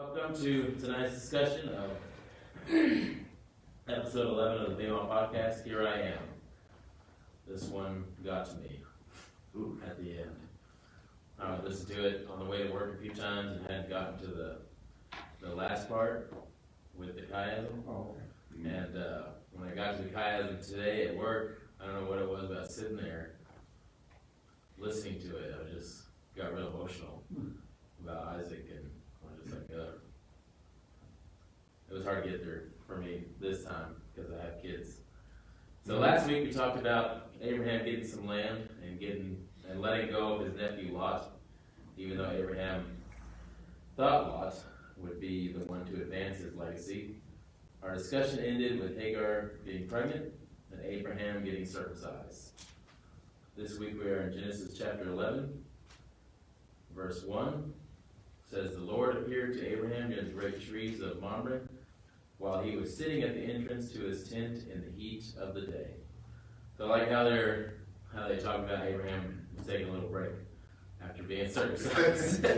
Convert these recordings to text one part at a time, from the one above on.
Welcome to tonight's discussion of episode 11 of the BEMA Podcast. Here I am. This one got to me at the end. I listened to it on the way to work a few times and hadn't gotten to the last part with the chiasm. Oh, okay. And when I got to the chiasm today at work, I don't know what it was about sitting there listening to it. I just got real emotional about Isaac, and I was just like, it was hard to get there for me this time because I have kids. So last week we talked about Abraham getting some land and letting go of his nephew Lot, even though Abraham thought Lot would be the one to advance his legacy. Our discussion ended with Hagar being pregnant and Abraham getting circumcised. This week we are in Genesis chapter 11, verse 1. It says, "The Lord appeared to Abraham near the great trees of Mamre, while he was sitting at the entrance to his tent in the heat of the day." So I like how they talk about Abraham taking a little break after being circumcised. I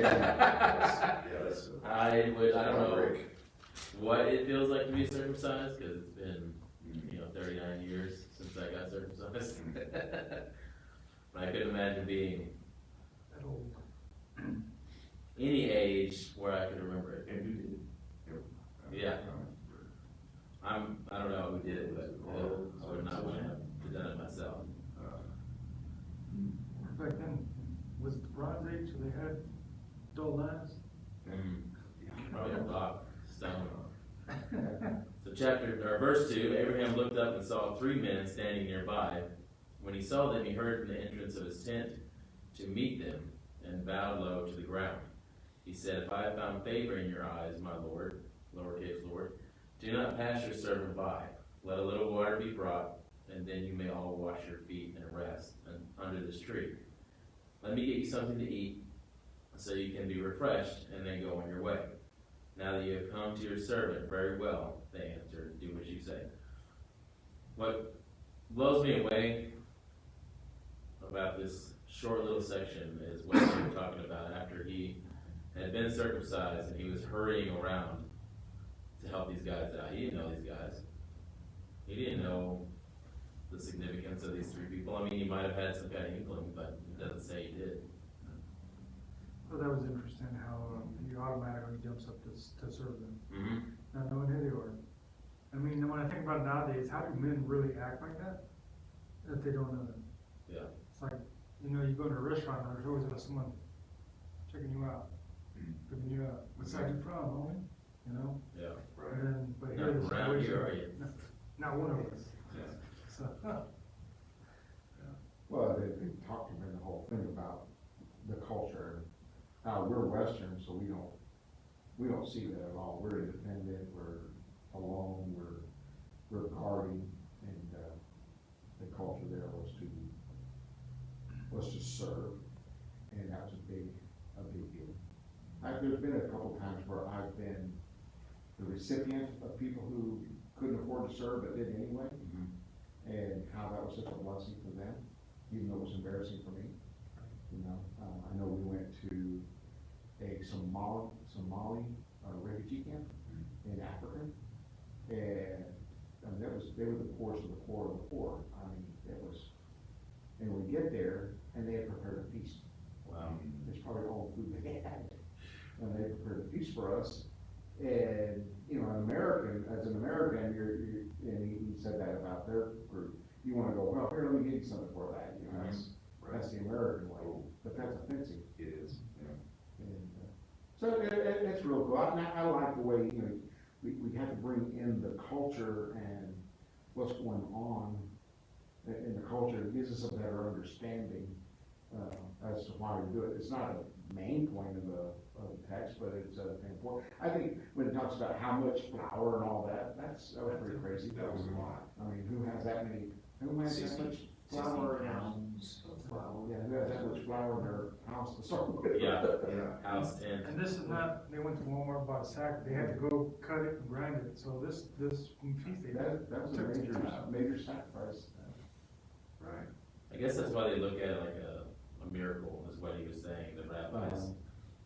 don't know what it feels like to be circumcised, because it's been 39 years since I got circumcised. But I couldn't imagine being That old. any age where I could remember it. And you did. Yeah. I don't know who did it, but I would not want to have done it myself. Back then, was it the Bronze Age, so they had dull knives? Probably a rock, stone. So verse 2, Abraham looked up and saw 3 men standing nearby. When he saw them, he heard from the entrance of his tent to meet them and bowed low to the ground. He said, "If I have found favor in your eyes, my Lord," lowercase Lord, "do not pass your servant by. Let a little water be brought, and then you may all wash your feet and rest under this tree. Let me get you something to eat, so you can be refreshed, and then go on your way." "Now that you have come to your servant, very well," they answered, "do as you say." What blows me away about this short little section is what they were talking about after he had been circumcised and he was hurrying around to help these guys out. He didn't know these guys. He didn't know the significance of these 3 people. I mean, he might have had some kind of inkling, but it doesn't say he did. Well, that was interesting how he automatically jumps up to serve them, Mm-hmm. not knowing who they are. I mean, when I think about it nowadays, how do men really act like that if they don't know them? Yeah. It's like, you go to a restaurant and there's always got someone checking you out, picking you up. "What side you from, homie?" Yeah. And then, but Not here the from around situation- here, are you? Not one of us. Yeah. So, Well, they talked to me the whole thing about the culture. We're Western, so we don't see that at all. We're independent, we're alone, we're guarding, and the culture there was to serve, and that was a big deal. There's been a couple times where I've been the recipient of people who couldn't afford to serve but did anyway, and how that was such a blessing for them, even though it was embarrassing for me. I know we went to a Somali refugee camp in Africa, and they were the poorest of the poor of the poor. I mean, and we get there, and they had prepared a feast. Wow. It's probably all the food they had, and they prepared a feast for us. And as an American, and he said that about their group. You want to go, "Well, here, let me give you something for that." That's the American way, but that's offensive. It is, yeah. And so it's real cool. I like the way we have to bring in the culture and what's going on in the culture. It gives us a better understanding as to why we do it. It's not a main point of the text, but it's important. I think when it talks about how much flour and all that, that was pretty crazy. That was a lot. I mean, who has that much 60 flour? pounds of flour. Yeah, who has that much flour in their house to start with? Yeah. Yeah. House tent. and this is not, they went to Walmart, bought a sack, they had to go cut it and grind it, so this feast they did. That was a took some time. major sacrifice. Right. I guess that's why they look at it like a miracle, is what he was saying. The rabbis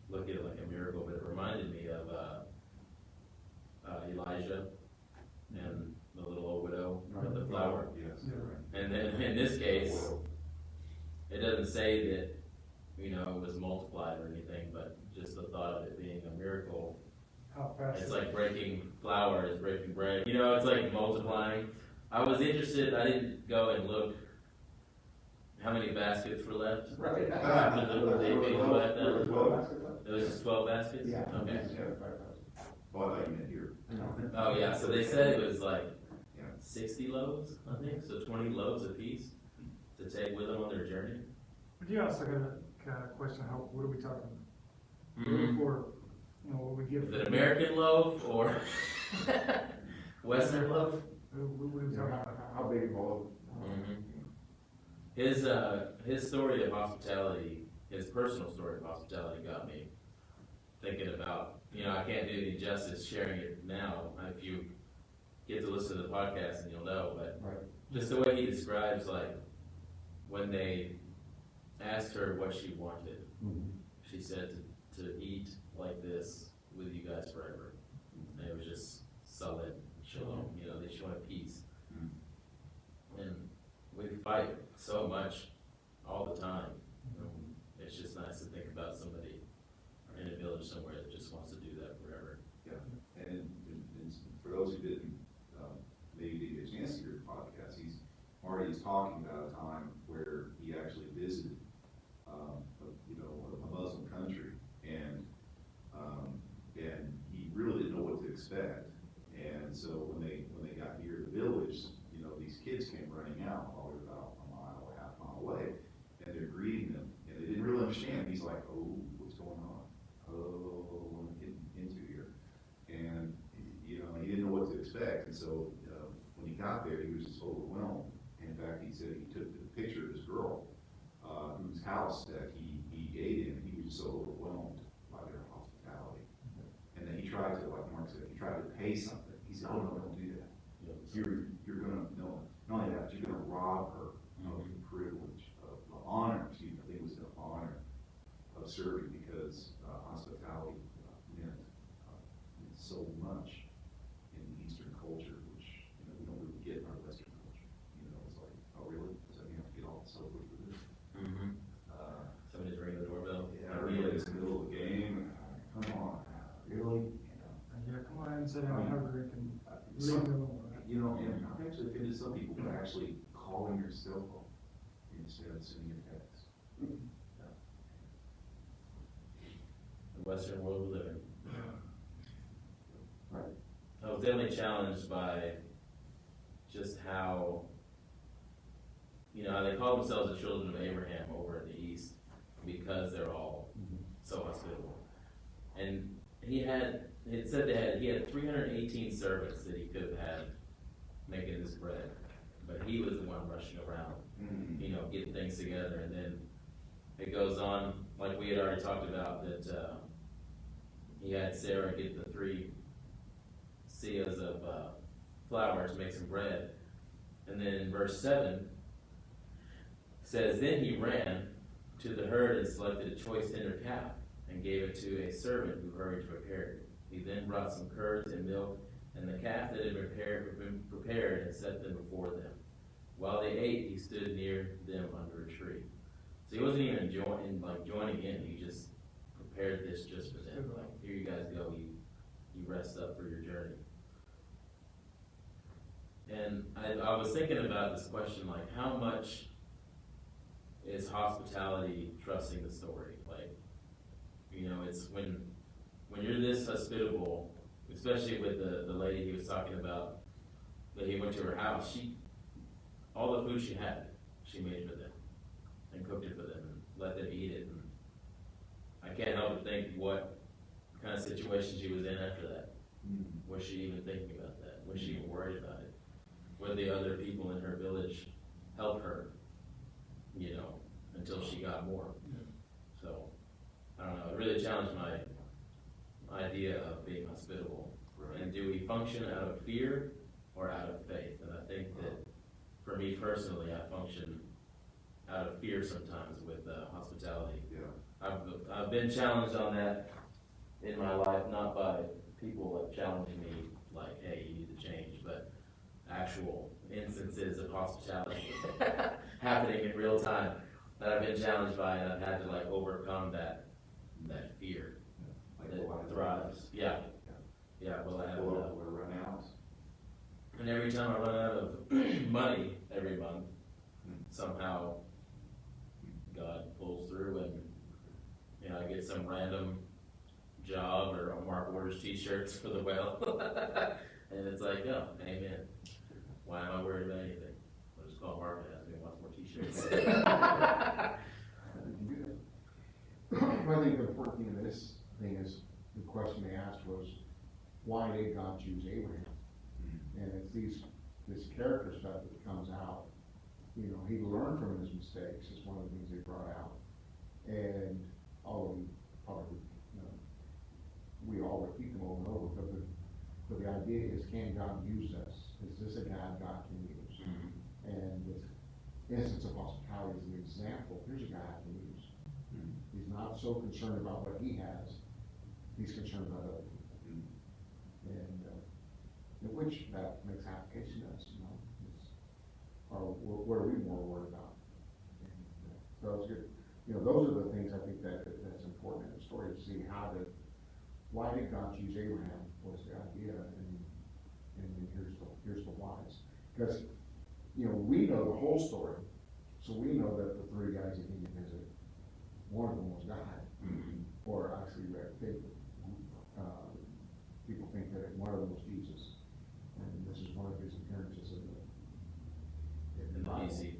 look at it like a miracle, but it reminded me of And then in this case, it doesn't say that, you know, it was multiplied or anything, but just the thought of it being a miracle. How fast? It's like breaking flour is breaking bread. You know, it's like multiplying. I was interested, I didn't go and look how many baskets were left. Right. Did they go at that? 12. It was just 12 baskets? Yeah. Okay. Oh, I thought you meant here. Oh, yeah, so they said it was like Yeah. 60 loaves, I think, so 20 loaves apiece to take with them on their journey. But you also got a kind of question, how, what are we talking about? Mm-hmm. For, you know, what we give. Is it American loaf or Western loaf? What are we talking about? How big of a loaf? His story of hospitality, his personal story of hospitality got me thinking about, you know, I can't do any justice sharing it now. If you get to listen to the podcast and you'll know, but Right. just the way he describes, like, when they asked her what she wanted, she said to eat like this with you guys forever. And it was just solid shalom, you know, they just wanted peace. And we fight so much all the time. It's just nice to think about somebody in a village somewhere that just wants to do that forever. Yeah, and for those who didn't, maybe didn't get a chance to hear the podcast, Marty's talking about a time where he actually visited, a Muslim country, and he really didn't know what to expect. And so when they got near the village, you know, these kids came running out, probably about a mile, a half mile away, and they're greeting them, and they didn't really understand. He's like, "Oh, what's going on? Oh, what am I getting into here?" And you know, he didn't know what to expect. And so when he got there, he was just overwhelmed. In fact, he said he took the picture of this girl whose house that he ate in. He was just so overwhelmed by their hospitality. And then he tried to, like Mark said, he tried to pay something. He said, "Oh no, don't do that. You're gonna no, not only that, but you're gonna rob her of the privilege of the honor." Excuse me, I think it was the honor of serving, because hospitality meant so much in the Eastern culture, which we don't really get in our Western culture. You know, it's like, oh really? So you have to get all the sober for this. Somebody's ringing the doorbell. Yeah, really, it's the middle of the game. Come on, really? Yeah, come on and sit down and have a drink and leave Some- them alone. You know, and I'm actually offended some people for actually calling your cell phone instead of sending a text. The Western world we live in. Right. I was definitely challenged by just how, you know, they call themselves the children of Abraham over in the East because they're all so hospitable. And it said he had 318 servants that he could have had making this bread, but he was the one rushing around, you know, getting things together. And then it goes on, like we had already talked about, that he had Sarah get the 3 seahs of flour to make some bread. And then in verse 7 says, "Then he ran to the herd and selected a choice tender calf and gave it to a servant who hurried to prepare it. He then brought some curds and milk and the calf that had been prepared and set them before them. While they ate, he stood near them under a tree." So he wasn't even joining in. He just prepared this just for them. Like, here you guys go. You rest up for your journey. And I was thinking about this question, like, how much is hospitality trusting the story? Like, you know, it's when you're this hospitable, especially with the lady he was talking about, that he went to her house, all the food she had, she made for them and cooked it for them and let them eat it. And I can't help but think what kind of situation she was in after that. Was she even thinking about that? Was she even worried about it? Would the other people in her village help her, you know, until she got more? So, I don't know, it really challenged my idea of being hospitable. Right. And do we function out of fear or out of faith? And I think that for me personally, I function out of fear sometimes with hospitality. Yeah. I've been challenged on that in my life, not by people like challenging me like, hey, you need to change, but actual instances of hospitality happening in real time that I've been challenged by, and I've had to like overcome that fear Like, that will I have thrives. enough? Yeah. Yeah, will I have Will enough? I run out? And every time I run out of money every month, somehow God pulls through, and you know, I get some random job, or Mark orders t-shirts for the well. And it's like, oh, amen. Why am I worried about anything? I'll just call Mark and ask him if he wants more t-shirts. I think the important thing in this thing is, the question they asked was, why did God choose Abraham? And it's this character stuff that comes out. You know, he learned from his mistakes, is one of the things they brought out. And all of them probably, you know, we all repeat them over and over, but the idea is, can God use us? Is this a guy God can use? And this instance of hospitality is an example. Here's a guy I can use. He's not so concerned about what he has, he's concerned about other people. And which that makes application to us, you know. Or what are we more worried about? And, so it's good. You know, those are the things I think that's important in the story, to see why did God choose Abraham was the idea, and then here's the whys. Because, you know, we know the whole story, so we know that the three guys that came to visit, one of them was God. Or actually, people think that one of them was Jesus. And this is one of his appearances in the Bible. BC.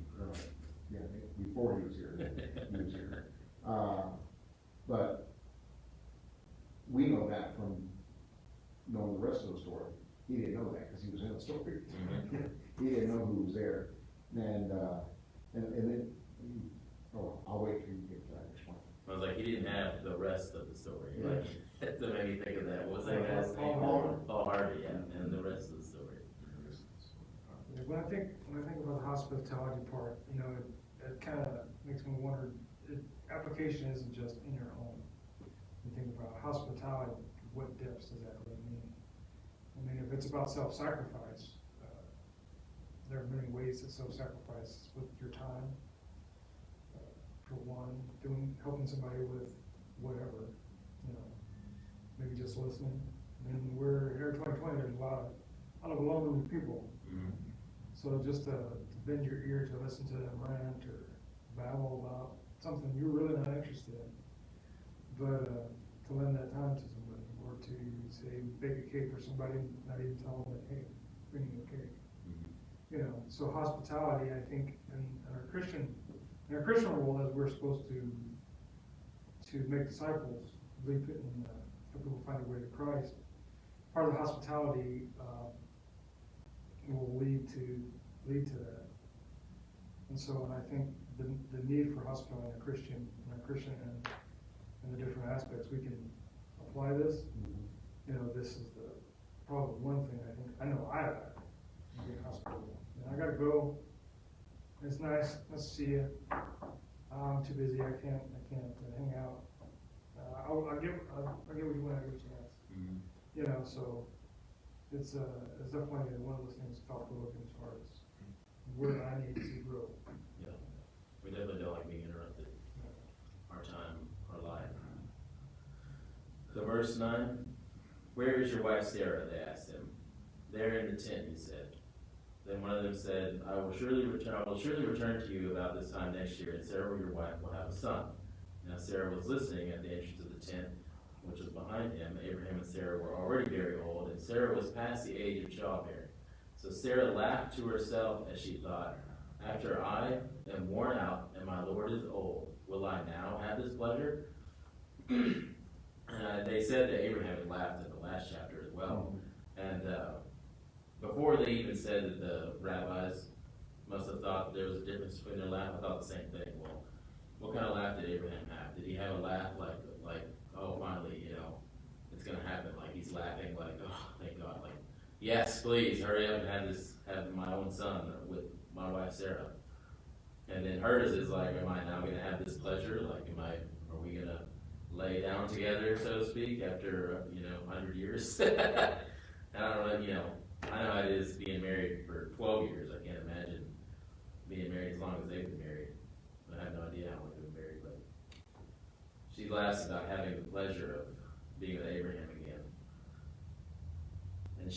Yeah, before he was here, he was here. But we know that from knowing the rest of the story. He didn't know that because he was in the story. He didn't know who was there. And then, I'll wait till you get to that next one. I was like, he didn't have the rest of the story. Yeah. Like, that made me think of that. What was that guy's name? Paul Harvey, yeah, and the rest of the story. When I think about the hospitality part, you know, it kind of makes me wonder, application isn't just in your home. You think about hospitality, what depths does that really mean? I mean, if it's about self-sacrifice, there are many ways to self-sacrifice with your time. For one, helping somebody with whatever, you know, maybe just listening. I mean, we're here in 2020, there's a lot of lonely people. So just to bend your ear to listen to them rant or babble about something you're really not interested in, but to lend that time to somebody, or to say bake a cake for somebody, not even tell them that, hey, bring me a cake. You know, so hospitality, I think, in our Christian role, as we're supposed to make disciples, lead and help people find their way to Christ. Part of the hospitality will lead to that. And so, I think the need for hospitality in a Christian and the different aspects, we can apply this. You know, this is probably one thing I know I get hospitable. And I gotta go. It's nice to see you. I'm too busy. I can't hang out. I'll get with you when I get a chance. You know, so it's definitely one of those things thought provoking as far as where I need to grow. Yeah, we definitely don't like being interrupted. Our time, our life. So verse 9, where is your wife Sarah? They asked him. There in the tent, he said. Then one of them said, I will surely return to you about this time next year, and Sarah, your wife, will have a son. Now Sarah was listening at the entrance of the tent, which was behind him. Abraham and Sarah were already very old, and Sarah was past the age of childbearing. So Sarah laughed to herself as she thought, after I am worn out and my Lord is old, will I now have this pleasure? They said that Abraham had laughed in the last chapter as well. And before they even said that, the rabbis must have thought there was a difference between their laugh. I thought the same thing. Well, what kind of laugh did Abraham have? Did he have a laugh like oh, finally, you know, it's going to happen? Like he's laughing like, oh, thank God. Like, yes, please, hurry up and have my own son with my wife Sarah. And then hers is like, am I now going to have this pleasure? Like, are we going to lay down together, so to speak, after, 100 years? And I don't know, I know how it is being married for 12 years. I can't imagine being married as long as they've been married. I have no idea how long they've been married, but she laughs about having the pleasure of being with Abraham again. And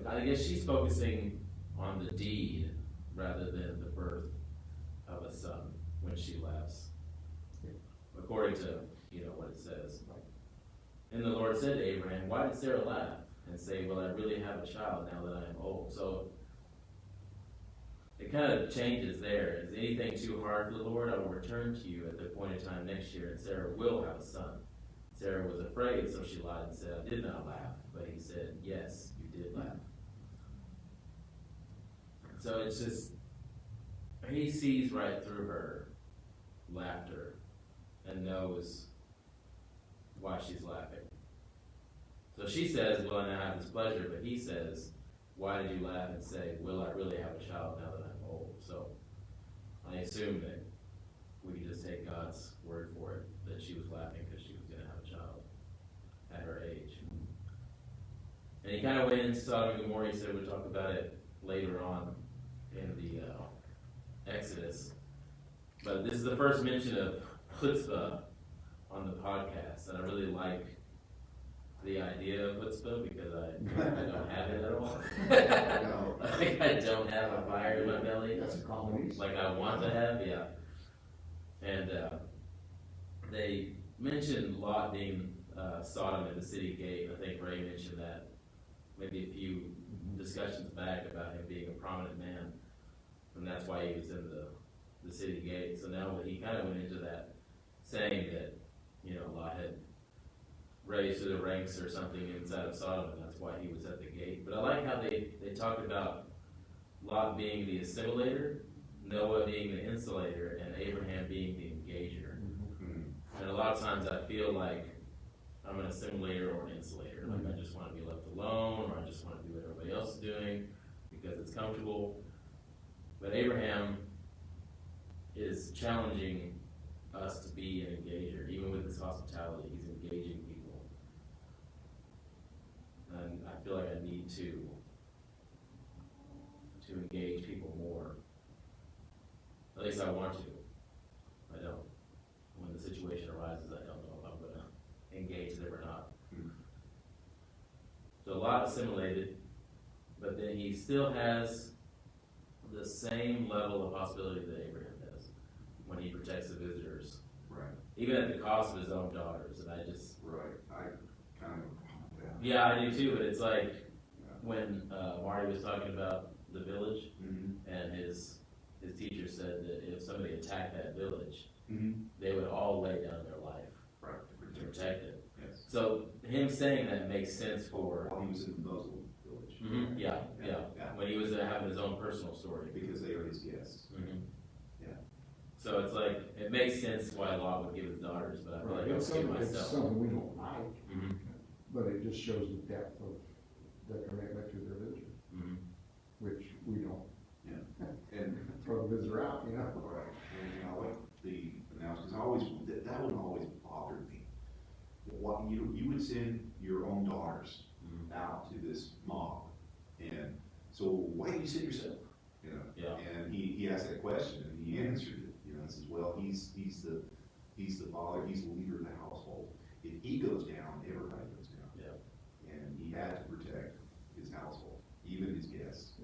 I guess she's focusing on the deed rather than the birth of a son when she laughs. According to, what it says. And the Lord said to Abraham, why did Sarah laugh and say, well, I really have a child now that I am old? So it kind of changes there. Is anything too hard for the Lord? I will return to you at the appointed time next year, and Sarah will have a son. Sarah was afraid, so she lied and said, I did not laugh. But he said, yes, you did laugh. So it's just, he sees right through her laughter and knows why she's laughing. So she says, will I now have this pleasure? But he says, why did you laugh and say, will I really have a child now that I'm old? So I assume that we can just take God's word for it, that she was laughing because she was going to have a child at her age. And he kind of went into Sodom and Gomorrah. He said we'll talk about it later on in the Exodus. But this is the first mention of chutzpah on the podcast, and I really like the idea of chutzpah because I don't have it at all. Like I don't have a fire in my belly. That's a combination. Like I want to have, yeah. And they mentioned Lot being Sodom at the city gate. I think Ray mentioned that maybe a few discussions back about him being a prominent man, and that's why he was in the city gate. So now he kind of went into that, saying that Lot had raised to the ranks or something inside of Sodom, and that's why he was at the gate. But I like how they talked about Lot being the assimilator, Noah being the insulator, and Abraham being the engager. And a lot of times I feel like I'm an assimilator or an insulator. Like I just want to be left alone, or I just want to do what everybody else is doing because it's comfortable. But Abraham is challenging us to be an engager. Even with his hospitality, he's engaging people. And I feel like I need to engage people more. At least I want to. I don't. When the situation arises, I don't know if I'm going to engage them or not. So Lot assimilated, but then he still has the same level of hospitality that Abraham does when he protects the visitors. Right. Even at the cost of his own daughters. And I just... Right. I kind of... Yeah, I do too, but it's like when Marty was talking about the village, and his teacher said that if somebody attacked that village, they would all lay down their life to protect it. Yes. So him saying that makes sense for... While he was in the Muslim village. Yeah. When he was having his own personal story. Because they are his guests. Yeah. So it's like, it makes sense why Lot would give his daughters, but I feel like I would give It's myself. something we don't like, but it just shows the depth of the commitment to their visitor, which we don't. Yeah. And Throw the visitor out, right. And I like the announcement. That one always bothered me. What you would send your own daughters out to this mob, and so why do you send yourself? Yeah. And he asked that question, and he answered it. And says, well, he's the father, he's the leader of the household. If he goes down, everybody goes down. Yeah. And he had to protect his household, even his guests.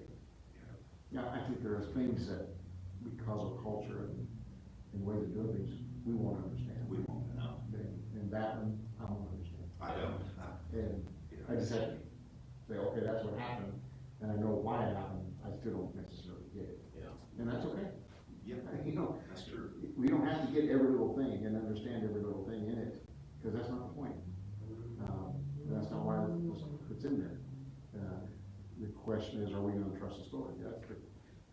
Yeah, I think there are things that, because of culture and ways of doing things, we won't understand. We won't know. And that one, I won't understand. I don't. And I just have to say, okay, that's what happened, and I know why it happened. I still don't necessarily get it. Yeah. And that's okay. Yeah, that's true. We don't have to get every little thing and understand every little thing in it, because that's not the point. That's not why it's in there. The question is, are we going to trust the story?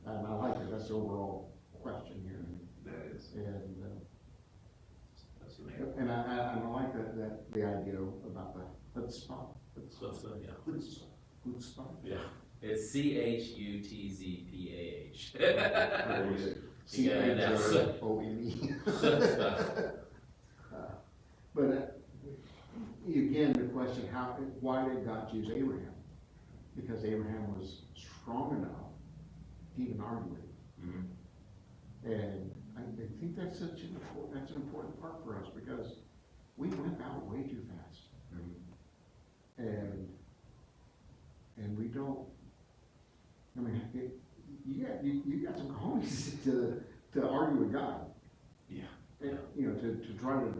And I like it. That's the overall question here. That is. And That's the main. and I like that the idea about the chutzpah. Chutzpah. Yeah. It's CHUTZPAH. CHOME. But again, the question: why did God choose Abraham? because Abraham was strong enough to even argue with him. Mm-hmm. And I think that's an important part for us, because we went out way too fast. Mm-hmm. And we don't, I mean, you got some cojones to argue with God. Yeah. And, you know, to try to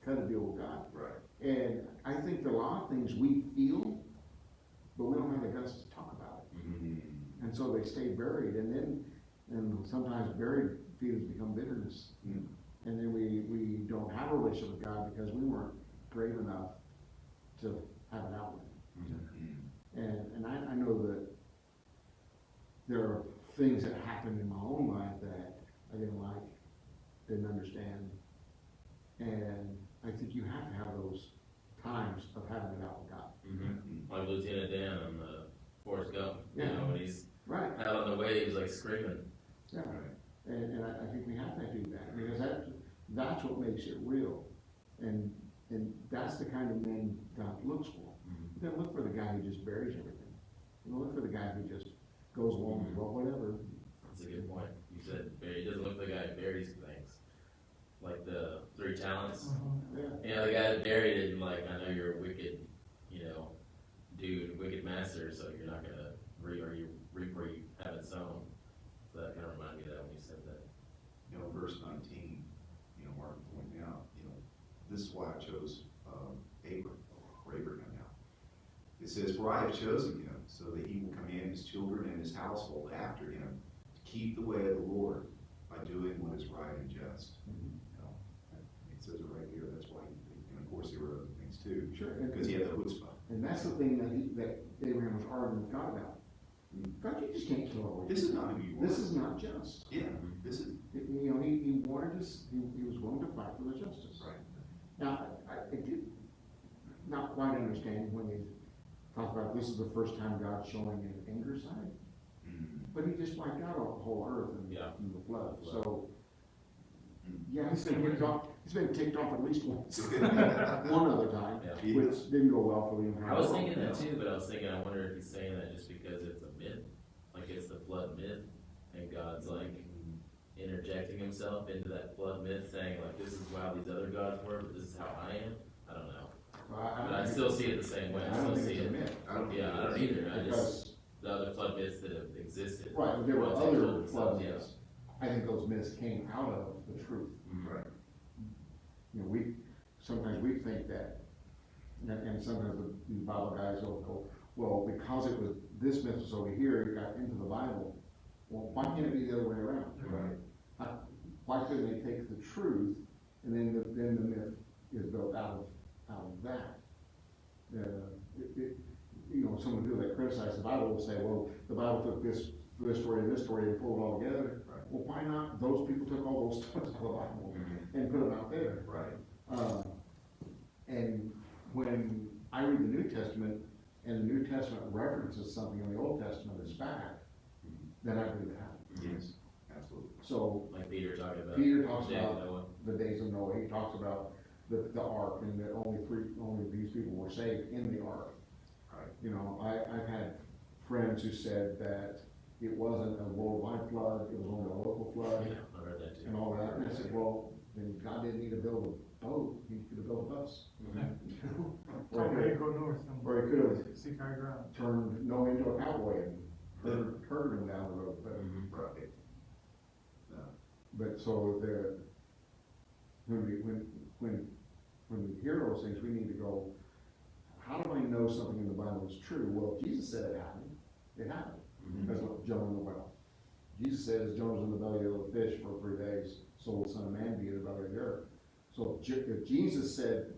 cut a deal with God. Right. And I think there are a lot of things we feel, but we don't have the guts to talk about it. Mm-hmm. And so they stay buried, and sometimes buried feelings become bitterness. Mm-hmm. And then we don't have a relationship with God because we weren't brave enough to have an outlet. Mm-hmm. And I know that there are things that happened in my own life that I didn't like, didn't understand. And I think you have to have those times of having it out with God. Mm-hmm. Like Lieutenant Dan on the Forrest Gump, you Yeah. know, when he's Right. out on the waves, like screaming. Yeah. And I think we have to do that, because that's what makes it real. And that's the kind of men God looks for. Mm-hmm. He doesn't look for the guy who just buries everything. He doesn't look for the guy who just goes along with, well, whatever. That's a good point. You said he doesn't look like the guy who buries things. Like the 3 talents. Yeah. You know, the guy that buried it, and like, I know you're a wicked, you know, dude, wicked master, so you're not gonna reap where you haven't sown. So that kind of reminded me of that when you said that. You know, verse 19, you know, Mark pointed out, you know, this is why I chose Abraham now. It says, for I have chosen him, so that he will command his children and his household after him to keep the way of the Lord by doing what is right and just. Mhm. You know, it says it right here, that's why, and of course there were other things too, Sure. because he had the chutzpah. And that's the thing that Abraham was arguing with God about. God, you just can't kill all This is not who you are. This is not just. Yeah, this is, You know, he wanted to, he was willing to fight for the justice. right. Now, I did not quite understand when he talked about this is the first time God's showing an anger side, Mhm. but he just wiped out the whole earth in the flood. So, yeah, he's been ticked off at least once, one other time, Yeah. which didn't go well for the entire I was world. thinking that too, but I was thinking, I wonder if he's saying that just because it's a myth, like it's the flood myth, and God's like interjecting himself into that flood myth, saying like, this is how these other gods were, but this is how I am. I don't know, but I still see it the same way. I I don't still think see it's a it. myth. I don't Yeah, I don't think it is. either. I just Because, the other flood myths that have existed. right, but there were Ones that other told flood themselves, myths. I think those myths came out of the truth. Mhm. Right. You know, sometimes we think that, and sometimes the Bible guys will go, well, because it was, this myth was over here, it got into the Bible. Well, why can't it be the other way around? Right. Why couldn't they take the truth, and then the myth is built out of that? You know, some people that criticize the Bible will say, well, the Bible took this story and this story and pulled it all together. Right. Well, why not? Those people took all those stories out of the Bible Mhm. and put them out there. Right. And when I read the New Testament, and the New Testament references something in the Old Testament as fact, then I believe it happened. Yes, absolutely. So Like Peter talking about. Peter talks David about Noah. the days of Noah, he talks about the ark, and that only these people were saved in the ark. Right. You know, I've had friends who said that it wasn't a worldwide flood, it was only a local flood, Yeah, I heard that too. and all that, and I said, well, then God didn't need to build a boat, he could have built a bus. Tell Or me he to could go north or he could have and seek higher ground. turned Noah into a cowboy and herded him down the road, but. Mhm. Right. No. But so when we hear those things, we need to go, how do I know something in the Bible is true? Well, Jesus said it happened. It happened. Mhm. That's what Jonah in the well. Jesus said, as Jonah was in the belly of the fish for 3 days, so will the Son of Man be in the belly of the earth. So if Jesus said,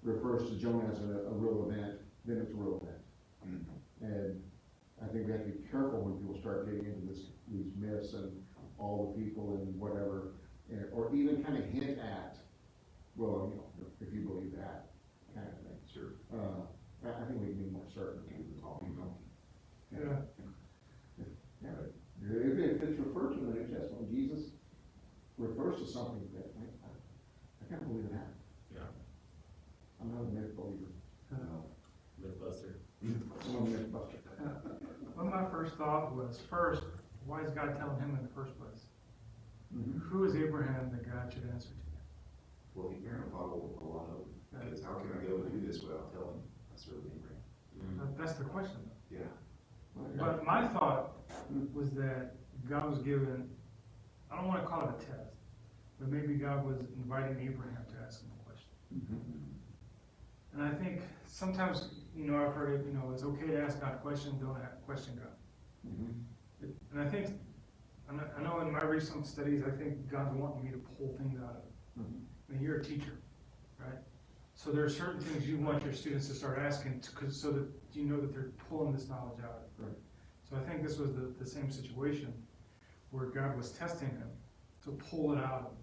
refers to Jonah as a real event, then it's a real event. Mhm. And I think we have to be careful when people start getting into these myths and all the people and whatever, or even kind of hint at, well, you know, if you believe that kind of thing. Sure. I think we can be more certain. Keep the talking donkey. Yeah. Yeah. If it's referred to in the New Testament, Jesus refers to something that I can't believe it happened. Yeah. I'm not a myth believer. No. Mythbuster. I'm a myth first thought was, first, why is God telling him in the first place? Mhm. Who is Abraham that God should answer to? Well, he apparently thought a lot of it, because how can I go and do this without telling I serve Abraham? That's the question. Yeah. But my thought was that God was given, I don't want to call it a test, but maybe God was inviting Abraham to ask him a question. Mhm. And I think sometimes, I've heard it, it's okay to ask God questions, don't question God. Mhm. And I think, I know in my recent studies, I think God's wanting me to pull things out of it. Mhm. I mean, you're a teacher, right? So there are certain things you want your students to start asking, so that you know that they're pulling this knowledge out of it. Right. So I think this was the same situation where God was testing him to pull it out of him,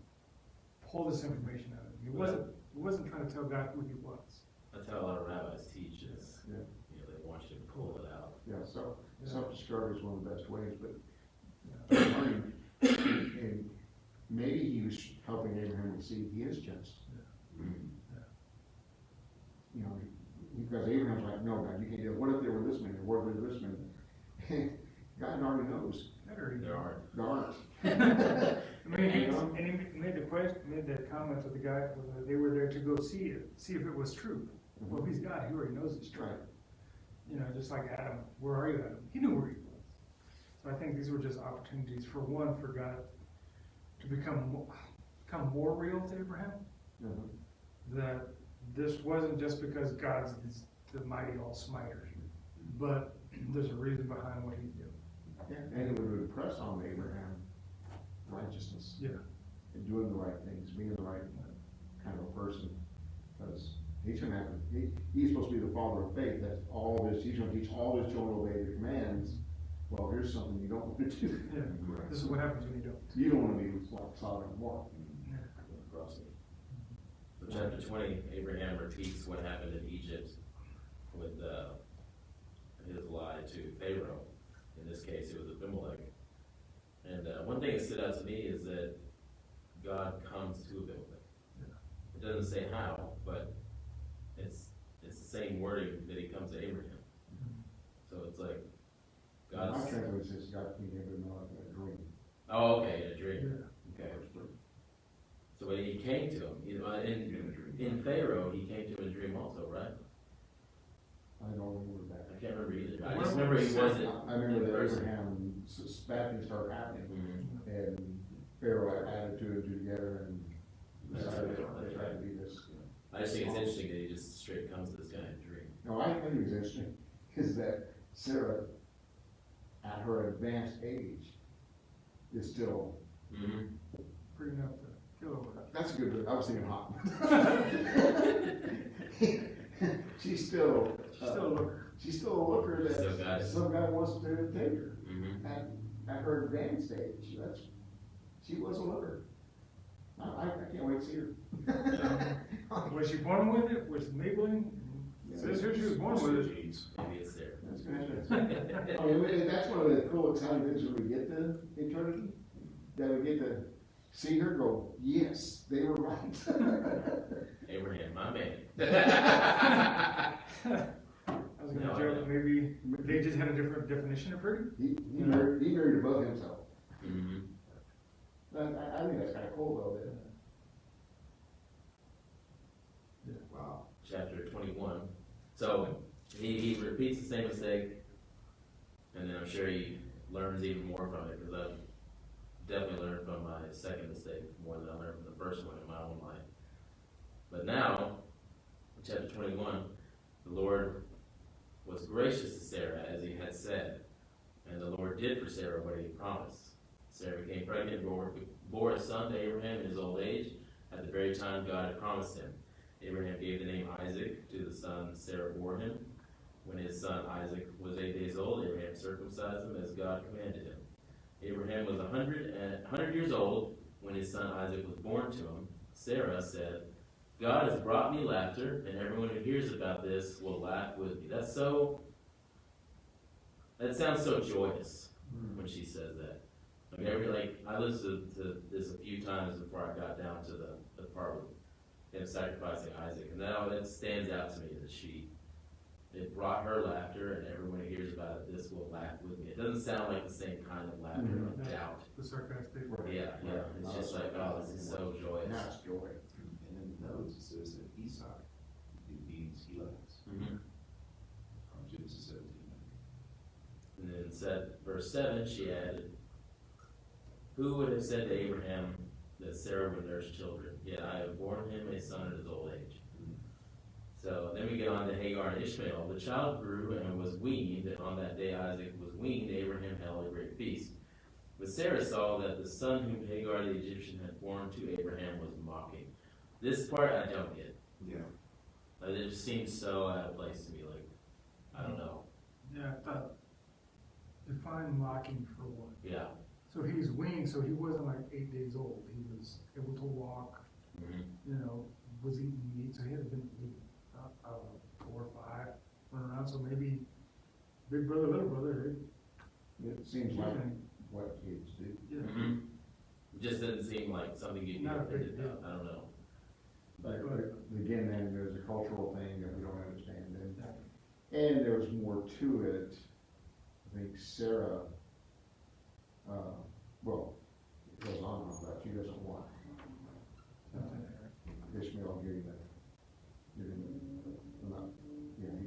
pull this information out of him. He wasn't trying to tell God who he was. That's how a lot of rabbis teach is, Yeah. they want you to pull it out. Yeah, so Yeah. self-discovery is one of the best ways, but Yeah. learning, and maybe he was helping Abraham receive his chance. Because Abraham's like, no, God, you can't do it. What if there were this many? What if there were this many? God already knows. There are. There aren't. I mean, he made that comment with the guy, they were there to go see if it was true. Well, if he's God, he already knows it's true. Right. Just like Adam, where are you, Adam? He knew where he was. So I think these were just opportunities for God to become more real to Abraham. Mhm. That this wasn't just because God's the mighty all-smiter, but there's a reason behind what he's doing. Yeah, and it would impress on Abraham righteousness. Yeah. And doing the right things, being the right kind of a person. Because he's gonna have he's supposed to be the father of faith. That's all this, he's gonna teach all his children to obey the commands. Well, here's something you don't want to do. Yeah. This is what happens when you don't. You don't want to be like Sodom and Gomorrah. So chapter 20, Abraham repeats what happened in Egypt with his lie to Pharaoh. In this case, it was Abimelech. And one thing that stood out to me is that God comes to Abimelech. It doesn't say how, but it's the same wording that he comes to Abraham. So it's like God's. My translation says God came to Abimelech in a dream. Oh, okay, in a dream. Yeah. Okay. So when he came to him, in Pharaoh, he came to him in a dream also, right? I don't remember that. I can't remember either. I just remember he wasn't. I remember in that person. Abraham, bad things started happening, Mhm. and Pharaoh added two and two together and decided That's to try right. to be this. I just think it's interesting that he just straight comes to this guy in a dream. No, I think it's interesting, is that Sarah, at her advanced age, is still, Mm-hmm. Pretty enough to kill over that. that's a good word, I was thinking hot. She's still. She's still a looker. She's still a looker Still got that it. some guy wants to take her. Mm-hmm. At her advanced age, she was a looker. I can't wait to see her. Was she born with it? Was Maybelline? Says here she was born with it. Maybe it's there. That's good. I mean, that's one of the cool, exciting things when we get to eternity, that we get to see her go, yes, they were right. Abraham, my man. I was gonna joke, maybe they just had a different definition of pretty. He married above himself. Mm-hmm. I think that's kind of cool though, that. Wow. Chapter 21. So he repeats the same mistake, and then I'm sure he learns even more from it, because I've definitely learned from my second mistake more than I learned from the first one in my own life. But now, in chapter 21, the Lord was gracious to Sarah as he had said, and the Lord did for Sarah what he had promised. Sarah became pregnant and bore a son to Abraham in his old age, at the very time God had promised him. Abraham gave the name Isaac to the son Sarah bore him. When his son Isaac was 8 days old, Abraham circumcised him as God commanded him. Abraham was 100 years old when his son Isaac was born to him. Sarah said, God has brought me laughter, and everyone who hears about this will laugh with me. That sounds so joyous when she says that. I mean, I listened to this a few times before I got down to the part with him sacrificing Isaac, and now it stands out to me that she It brought her laughter, and everyone who hears about it, this will laugh with me. It doesn't sound like the same kind of laughter Mhm. of doubt. The sarcastic. Yeah, yeah. It's just like, oh, this is so joyous. Now it's joy. And in the notes, it says that Esau, it means he laughs. Mhm. From Genesis 17. And then said, verse 7, she added, who would have said to Abraham that Sarah would nurse children? Yet I have borne him a son at his old age. So then we get on to Hagar and Ishmael. The child grew and was weaned, and on that day Isaac was weaned. Abraham held a great feast. But Sarah saw that the son whom Hagar the Egyptian had born to Abraham was mocking. This part I don't get. Yeah. Like, it just seems so out of place to me. Like, I don't know. Yeah, I thought, define mocking for one. Yeah. So he's weaned, so he wasn't like 8 days old. He was able to walk, Mm-hmm. you know, was eating meat, so he had been, I don't know, 4 or 5, running around, so maybe big brother, little brother, It seems like what kids do. yeah. Mm-hmm. It just doesn't seem like something you'd be Not a big offended about. I don't know. But But- again, then there's a cultural thing that we don't understand, and there's more to it. I think Sarah, well, it goes on and on, but she doesn't want Ishmael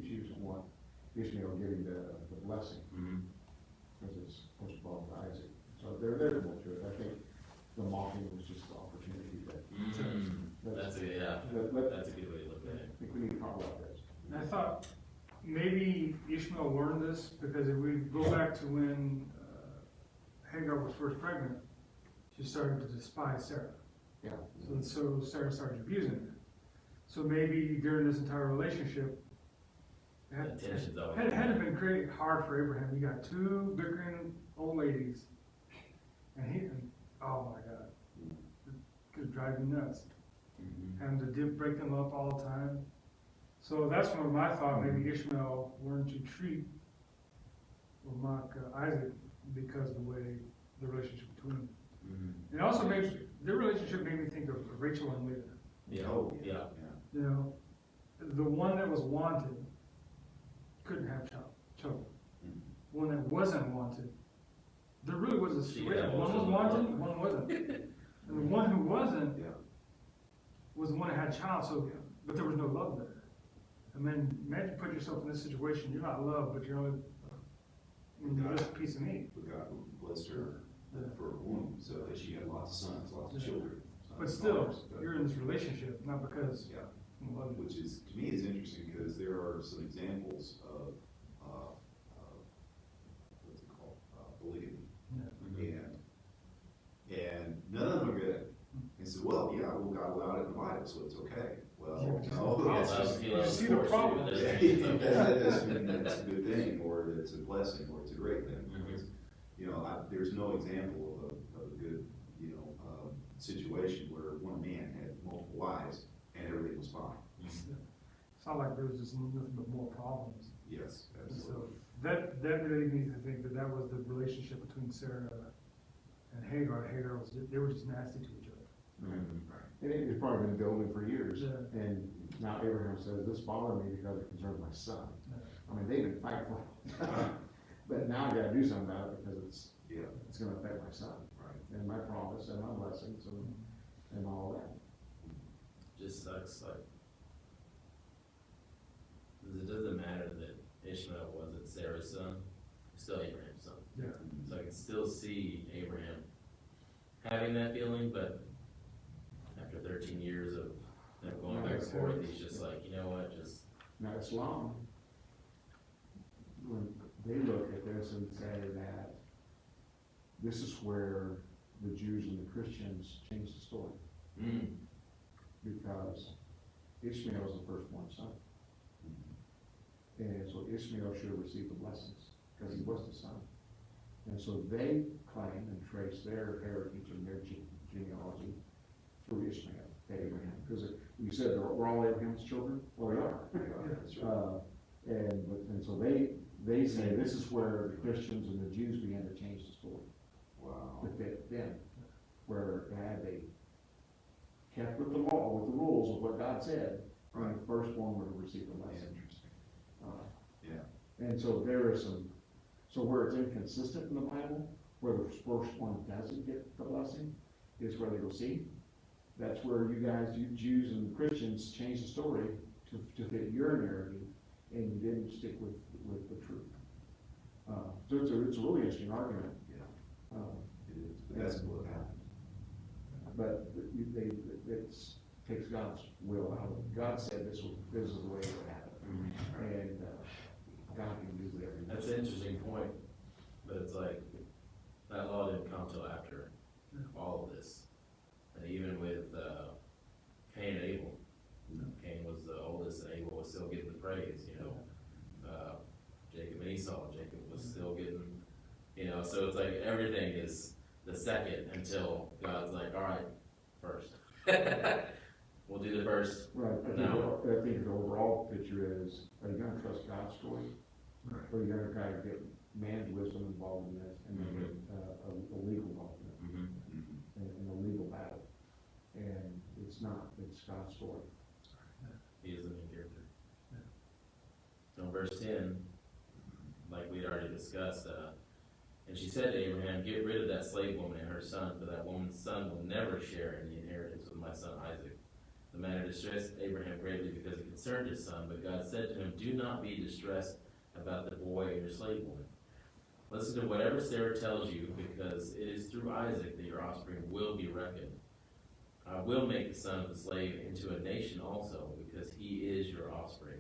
she doesn't want Ishmael getting the blessing, Mm-hmm. because it's supposed to belong to Isaac. So there's more to it. I think the mocking was just the opportunity that, That's a good, yeah. That's a good way to look at I it. think we need to talk about this. And I thought maybe Ishmael learned this, because if we go back to when Hagar was first pregnant, she started to despise Sarah. Yeah. So Sarah started abusing her. So maybe during this entire relationship, it had, Tension's always had, had been created hard for Abraham. You got 2 bickering old ladies, and oh my God, it could drive you nuts. Mm-hmm. Having to break them up all the time. So that's when my thought, maybe Ishmael learned to treat or mock Isaac because of the way the relationship between them. Mm-hmm. It also makes, their relationship made me think of Rachel and Leah. Yeah. Oh, Yeah. You know, the one that was wanted couldn't have children. Mhm. One that wasn't wanted, there really was a She could have situation. One was children. wanted, one wasn't. And the one who wasn't Yeah. was the one that had a child, so, Yeah. but there was no love there. I mean, imagine put yourself in this situation, you're not loved, but you're only, you're just a piece of meat. But God blessed her for a womb, so that she had lots of sons, lots of Yeah. children. But sons and still, daughters. you're in this relationship, not because Yeah. you love you. Which is, to me, is interesting, because there are some examples of, what's it called, polygamy. And none of them are good. And so, well, yeah, well, God allowed it in the Bible, so it's okay. Well, Yeah, but no, it's that's just, You see the problem. that doesn't mean that's a good thing, or that it's a blessing, or it's a great thing. Because, you know, there's no example of a good, situation where one man had multiple wives and everything was fine. It's not like there was just nothing but more problems. Yes, And absolutely. so, that really made me think that was the relationship between Sarah and Hagar. Hagar was, they were just nasty to each other. Mm-hmm. And it's probably been building for years, Yeah. and now Abraham says, this bothered me because it concerns my son. I mean, they've been fighting for it. But now I gotta do something about it, because Yeah, it's gonna affect my son, right. and my promise, and my blessings, and all that. Just sucks, like, 'cause it doesn't matter that Ishmael wasn't Sarah's son, it's still Abraham's son. Yeah. So I can still see Abraham having that feeling, but after 13 years of them going back and forth, he's just like, you know what, just, Now, Islam, when they look at this and say that this is where the Jews and the Christians changed the story, because Ishmael was the firstborn son. And so Ishmael should have received the blessings, because he was the son. And so they claim and trace their heritage and their genealogy through Ishmael, to Abraham. Because you said we're all Abraham's children? Well, we are. Yeah, that's right. And so they say this is where the Christians and the Jews began to change the story Wow. to fit them, where they kept with the law, with the rules of what God said, and the firstborn would have received the blessing. Interesting. Yeah. And so there is some, so where it's inconsistent in the Bible, where the first one doesn't get the blessing, is where they go, see, that's where you guys, you Jews and Christians, changed the story to fit your narrative, and you didn't stick with the truth. So it's a really interesting argument. Yeah. Uh, It is, but that's what happened. But it takes God's will out of it. God said this is the way it would happen. And God can do whatever he wants. That's an interesting point, but it's like, that law didn't come till after all of this. And even with Cain and Abel, Cain was the oldest and Abel was still getting the praise, you know. Jacob and Esau, Jacob was still getting, you know, so it's like everything is the second until God's like, all right, first. We'll do the first. Right, I think the overall picture is, are you gonna trust God's story? Right. Or are you gonna try to get man's wisdom involved in this, and then get a legal involved in it, in a legal battle? And it's not, it's God's story. He is the main character. So verse 10, like we had already discussed, and she said to Abraham, get rid of that slave woman and her son, for that woman's son will never share in the inheritance with my son Isaac. The matter distressed Abraham greatly because it concerned his son, but God said to him, do not be distressed about the boy and your slave woman. Listen to whatever Sarah tells you, because it is through Isaac that your offspring will be reckoned. I will make the son of the slave into a nation also, because he is your offspring.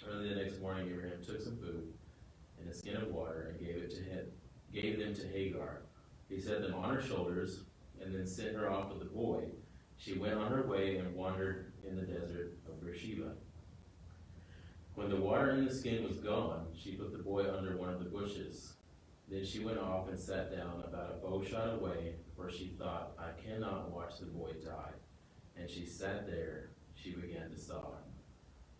Early the next morning, Abraham took some food and a skin of water and gave them to Hagar. He set them on her shoulders and then sent her off with the boy. She went on her way and wandered in the desert of Beersheba. When the water in the skin was gone, she put the boy under one of the bushes. Then she went off and sat down about a bow shot away, for she thought, I cannot watch the boy die. And she sat there, she began to sob.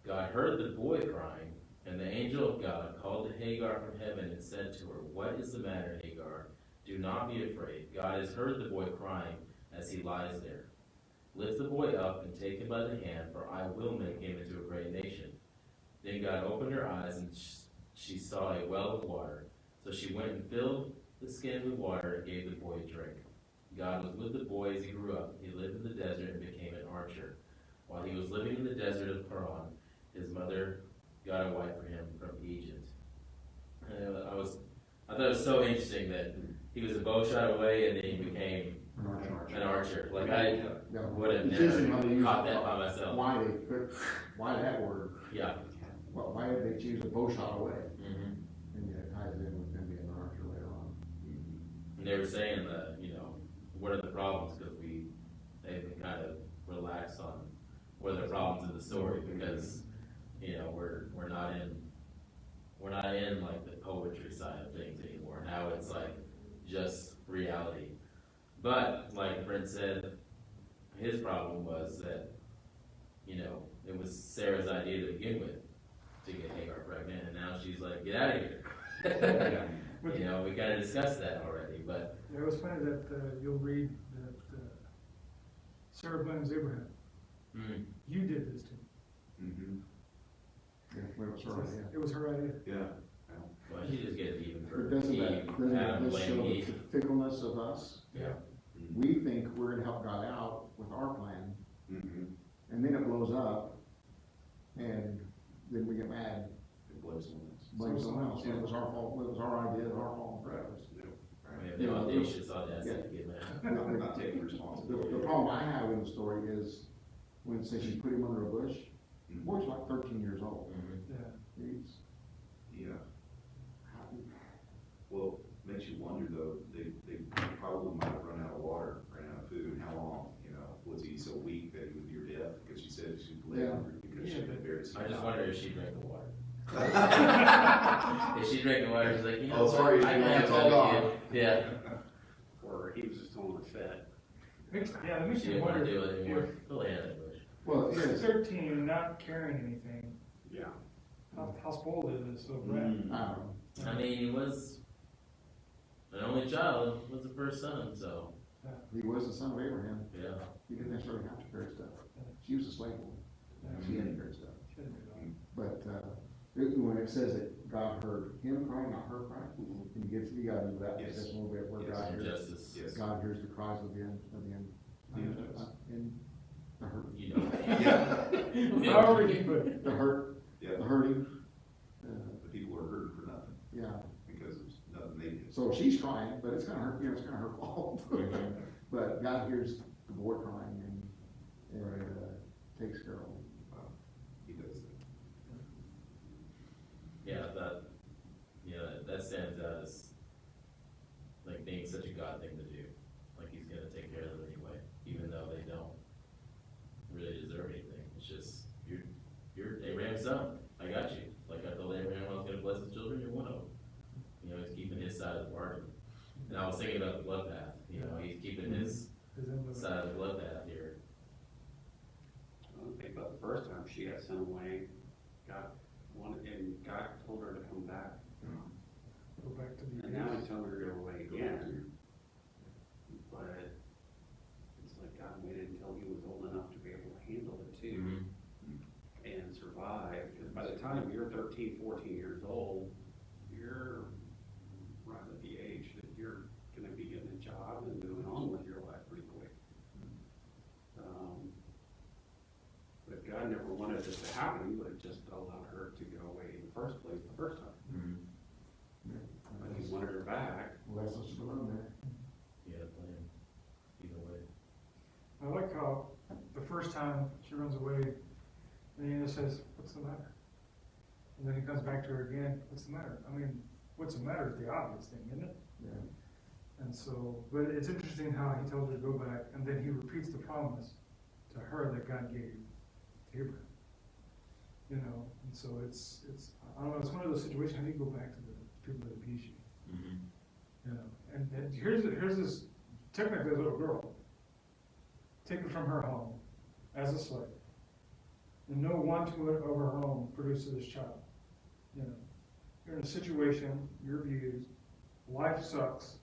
God heard the boy crying, and the angel of God called to Hagar from heaven and said to her, what is the matter, Hagar? Do not be afraid. God has heard the boy crying as he lies there. Lift the boy up and take him by the hand, for I will make him into a great nation. Then God opened her eyes, and she saw a well of water. So she went and filled the skin with water and gave the boy a drink. God was with the boy as he grew up. He lived in the desert and became an archer. While he was living in the desert of Paran, his mother got a wife for him from Egypt. And I thought it was so interesting that he was a bow shot away and then he became an archer. Like I would have never caught that by myself. Why that word? Yeah. Well, why did they choose a bow shot away? Mm-hmm. And yet it ties in with them being an archer later on. And they were saying that, you know, what are the problems? Because they've been kind of relaxed on what are the problems in the story, because, you know, we're not in like the poetry side of things anymore. Now it's like just reality. But like Brent said, his problem was that, you know, it was Sarah's idea to begin with to get Hagar pregnant, and now she's like, get out of here. You know, we kind of discussed that already, but It was funny that you'll read that Sarah blames Abraham. You did this to me. Yeah, it was her idea. It was her idea. Yeah. well, she just gets even for But doesn't Adam that just blame show the Eve. fickleness of us? Yeah. We think we're gonna help God out with our plan, and then it blows up, and then we get mad, It blows someone else. blame someone else. It was our fault, it was our idea, it was our fault. We have the audacious audacity to get mad. We're not taking The responsibility. problem I have in the story is, when say she put him under a bush, the boy's like 13 years old. Yeah. He's, Yeah. Well, makes you wonder though, they probably might have run out of water, ran out of food. How long, you know, was he so weak that he was near death? Because she said she bled because she had buried. I just wonder if she drank the water. If she drank the water, she's like, you know, Oh, sorry, I can have it's all that gone. kid. Yeah. Or he was just totally fed. Yeah, that makes She you didn't want wonder to do it anymore. if Fully out of the bush. well, it you're is, 13 and not carrying anything, Yeah. how spoiled it is, so bad. I don't know. I mean, he was an only child, was the first son, so, He was the son of Abraham, yeah. he didn't necessarily have to carry stuff. She was a slave woman, she had to carry stuff. Shouldn't do that. But, When it says that God heard him crying, not her crying, and you gotta know that, Yes. that's a little bit where Yes. God hears, Justice. Yes. God hears the cries of the hurt. You know. Yeah. However you put it. The hurt, Yeah, the hurting, the people are hurting for nothing, yeah. because it's nothing they did. So she's crying, but it's kind of her, it's kind of her fault. Mhm. But God hears the boy crying and takes care of him. Wow, he does that. That stands out as like being such a God thing to do. Like he's gonna take care of them anyway, even though they don't really deserve anything. It's just, you're Abraham's son. I got you. Like I told Abraham I was gonna bless his children, you're one of them. You know, he's keeping his side of the bargain. And I was thinking about the blood path, you know, he's keeping his side of the blood path here. I think about the first time she got sent away, God told her to come back. Go back to the. And now he's telling her to go away again. But it's like God waited until he was old enough to be able to handle it too. Mm-hmm. And survive, because by the time you're 13, 14 years old, you're right at the age that you're gonna be getting a job and moving on with your life pretty quick. But God never wanted this to happen, but just allowed her to go away in the first place, the first time. Mm-hmm. But he wanted her back. Well, that's what's going on there. Yeah, plan. Either way. I like how the first time she runs away, and he just says, "What's the matter?" And then he comes back to her again, "What's the matter?" I mean, what's the matter is the obvious thing, isn't it? Yeah. And so, but it's interesting how he tells her to go back, and then he repeats the promise to her that God gave to Abraham. You know, and so it's I don't know, it's one of those situations. How do you go back to the people that abuse you? Mm-hmm. You know, and here's this technically a little girl taken from her home as a slave, and no wanting of her home produces this child. You know, you're in a situation, you're abused, life sucks,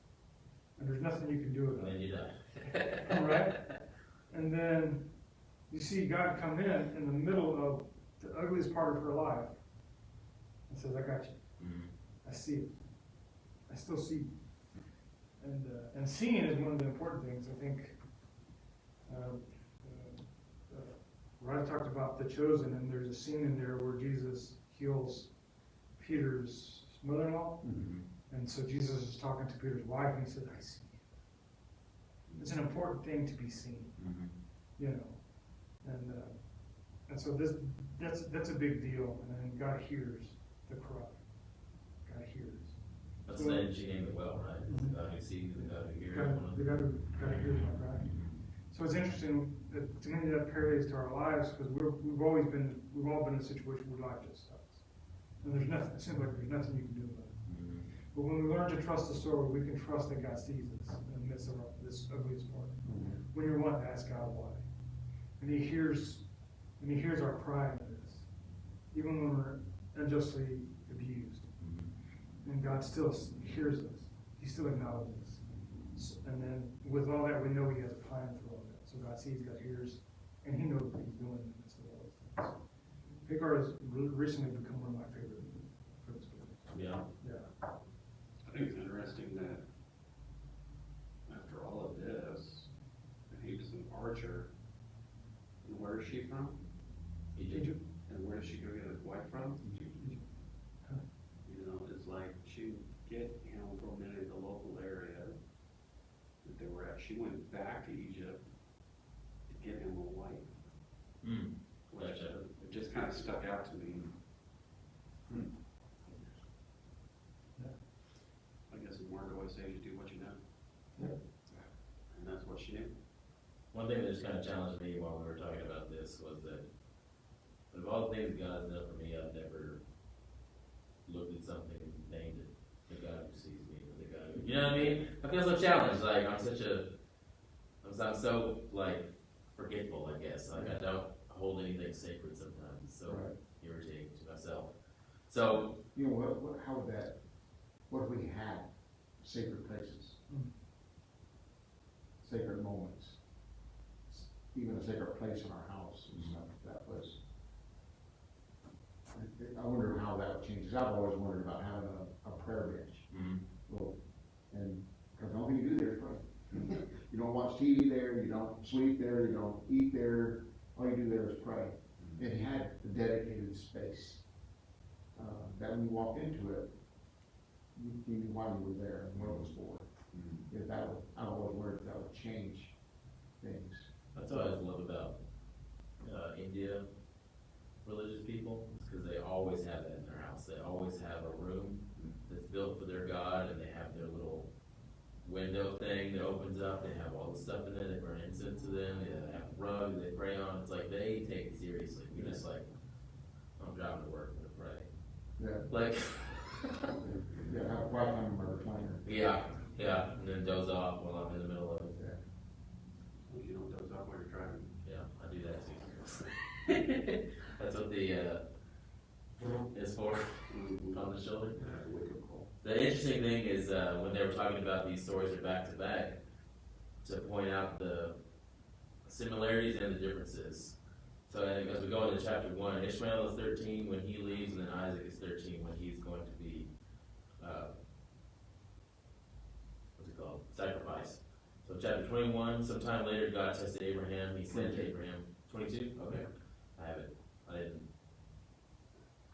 and there's nothing you can do And about then it. you die. All right? And then you see God come in the middle of the ugliest part of her life and says, "I got you. Mm-hmm. I see it. I still see you." And seeing is one of the important things. I think Rod talked about the chosen, and there's a scene in there where Jesus heals Peter's mother-in-law. Mm-hmm. And so Jesus is talking to Peter's wife, and he said, "I see you." It's an important thing to be seen, Mm-hmm. you know. And so that's a big deal. And then God hears the cry. God hears. That's the name she named it well, right? It's the God who sees, the God who hears. The God who hears my cry. So it's interesting that to me that parallels to our lives, because we've all been in a situation where life just sucks, and there's nothing. It seems like there's nothing you can do about it. Mm-hmm. But when we learn to trust the story, we can trust that God sees us in the midst of this ugliest part. When you're wanting to ask God why, and He hears our cry in this, even when we're unjustly abused, and God still hears us. He still acknowledges us. And then with all that, we know He has a plan for all that. So God sees, God hears, and He knows what He's doing in the midst of all those things. Hagar has recently become one of my favorite for this book. Yeah. Yeah. I think it's interesting that after all of this, and he was an archer, and where is she from? Egypt. And where does she go get his wife from? You know, it's like she would get him from in the local area that they were at. She went back to Egypt to get him a wife. Mm. Which Gotcha. it just kind of stuck out to me. I guess in Mark always says you do what you know. Yeah. And that's what she did. One thing that just kind of challenged me while we were talking about this was that of all the things God's done for me, I've never looked at something and named it the God who sees me, or the God who, you know what I mean? I feel so challenged. Like I'm so like forgetful, I guess. Like I don't hold anything sacred sometimes. It's so Right. irritating to myself. So You know, what if we had sacred places? Sacred moments? Even a sacred place in our house and stuff, that was, I wonder how that changes. I've always wondered about having a prayer bench. Mhm. Well, and, cause the only thing you do there is pray. You don't watch TV there, you don't sleep there, you don't eat there, all you do there is pray. It had a dedicated space, that when you walked into it, you knew why you were there and what it was for. If that would, I've always wondered if that would change things. That's what I love about India religious people, because they always have that in their house. They always have a room that's built for their God, and they have their little window thing that opens up. They have all the stuff in there. They burn incense to them. They have rugs they pray on. It's like they take it seriously. We're just like, I'm driving to work, I'm gonna pray. Yeah, Like, yeah, have a quiet time in my recliner. yeah, and then doze off while I'm in the middle of it. Yeah. Well, you don't doze off while you're driving. Yeah, I do that too. That's what the is for on the shoulder. That's a wake-up call. The interesting thing is when they were talking about these stories are back to back, to point out the similarities and the differences. So as we go into chapter 1, Ishmael is 13 when he leaves, and then Isaac is 13 when he's going to be sacrificed. So chapter 21, sometime later God tested Abraham. He said to Abraham, 22? Okay, I have it. I didn't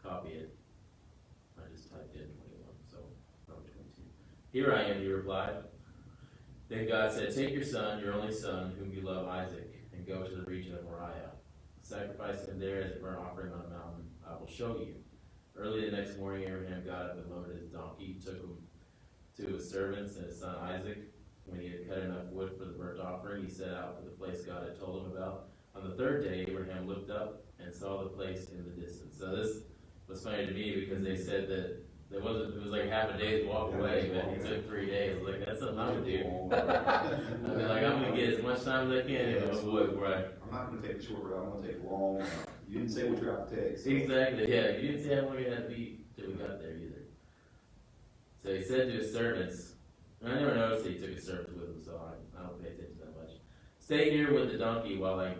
copy it. I just typed in 21, so probably 22. Here I am, he replied. Then God said, take your son, your only son, whom you love, Isaac, and go to the region of Moriah. Sacrifice him there as a burnt offering on a mountain. I will show you. Early the next morning, Abraham got up and loaded his donkey, took him to his servants and his son Isaac. When he had cut enough wood for the burnt offering, he set out for the place God had told him about. On the third day, Abraham looked up and saw the place in the distance. So this was funny to me because they said that it was like half a day's walk away, but he took 3 days. I was like, that's something I would do. I'd be like, I'm going to get as much time as I can in the wood, right? I'm not gonna take the short route, I'm gonna take the long. You didn't say what you have to take. So. Exactly, yeah. You didn't see how long it had to be till we got there either. So he said to his servants, and I never noticed that he took his servants with him, so I don't pay attention that much. Stay here with the donkey while I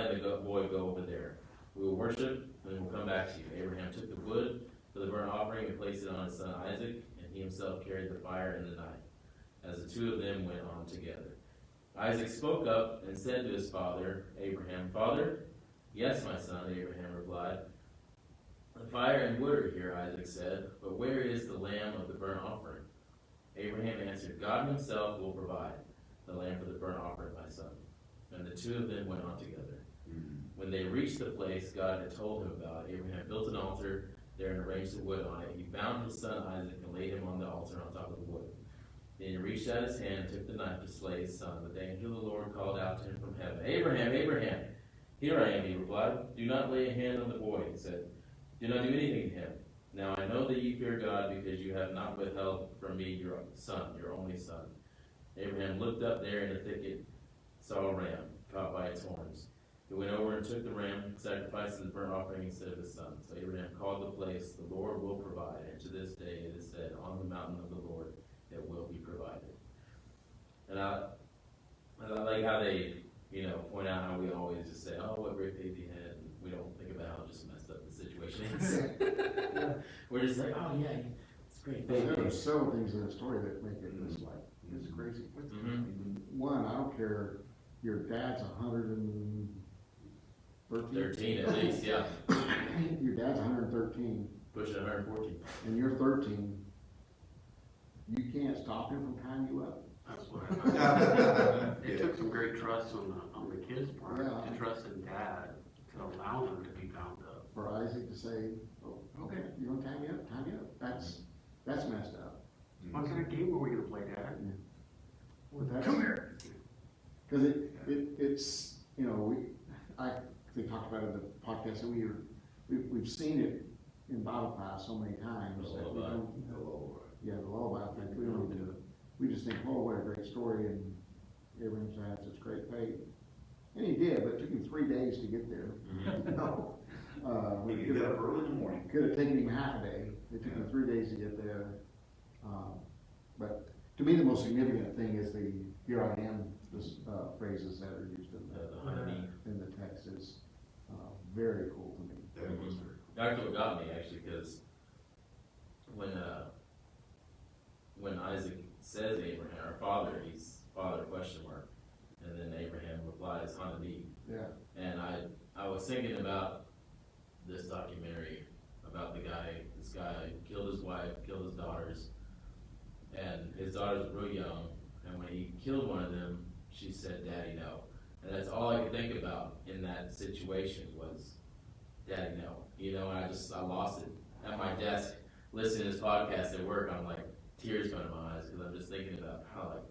and the boy go over there. We will worship, and then we'll come back to you. Abraham took the wood for the burnt offering and placed it on his son Isaac, and he himself carried the fire and the knife, as the two of them went on together. Isaac spoke up and said to his father, Abraham, Father? Yes, my son, Abraham replied. The fire and wood are here, Isaac said, but where is the lamb of the burnt offering? Abraham answered, God himself will provide the lamb for the burnt offering, my son. And the two of them went on together. When they reached the place God had told him about, Abraham built an altar there and arranged the wood on it. He bound his son Isaac and laid him on the altar on top of the wood. Then he reached out his hand and took the knife to slay his son. But the angel of the Lord called out to him from heaven, Abraham, Abraham! Here I am, he replied. Do not lay a hand on the boy, he said. Do not do anything to him. Now I know that you fear God because you have not withheld from me your son, your only son. Abraham looked up there in the thicket, saw a ram caught by its horns. He went over and took the ram, sacrificed the burnt offering instead of his son. So Abraham called the place, the Lord will provide. And to this day it is said, on the mountain of the Lord it will be provided. And I like how they, point out how we always just say, oh, what great faith he had. And we don't think about how just messed up the situation is. We're just like, oh yeah, it's great faith. There are several things in the story that make it just like, it's crazy. One, I don't care, your dad's 113. 13 at least, yeah. Your dad's 113. Pushing 114. And you're 13. You can't stop him from tying you up. That's what it took some great trust on the kid's part, Yeah. to trust in dad, to allow him to be bound up. For Isaac to say, oh, okay, you want to tie me up? Tie me up. That's messed up. What kind of game are we gonna play, Dad? Come here. Because it's, they talked about it in the podcast, and we've seen it in Bible class so many times. The that we lullaby. don't- Yeah, the lullaby thing, we don't even, we just think, oh, what a great story, and Abraham has such great faith. And he did, but it took him 3 days to get there. We could get up early in the morning. Could have taken him half a day. It took him 3 days to get there. But to me, the most significant thing is the "here I am" phrases that are used The honey. in the text is very cool to me. That was very That's what got me, actually, because when Isaac says Abraham, our father, he's father question mark, and then Abraham replies Hanani. Yeah. And I was thinking about this documentary about this guy killed his wife, killed his daughters, and his daughters were real young, and when he killed one of them, she said, "Daddy, no." And that's all I could think about in that situation was, "Daddy, no." You know, and I lost it at my desk, listening to this podcast at work. I'm like, tears come to my eyes, because I'm just thinking about how,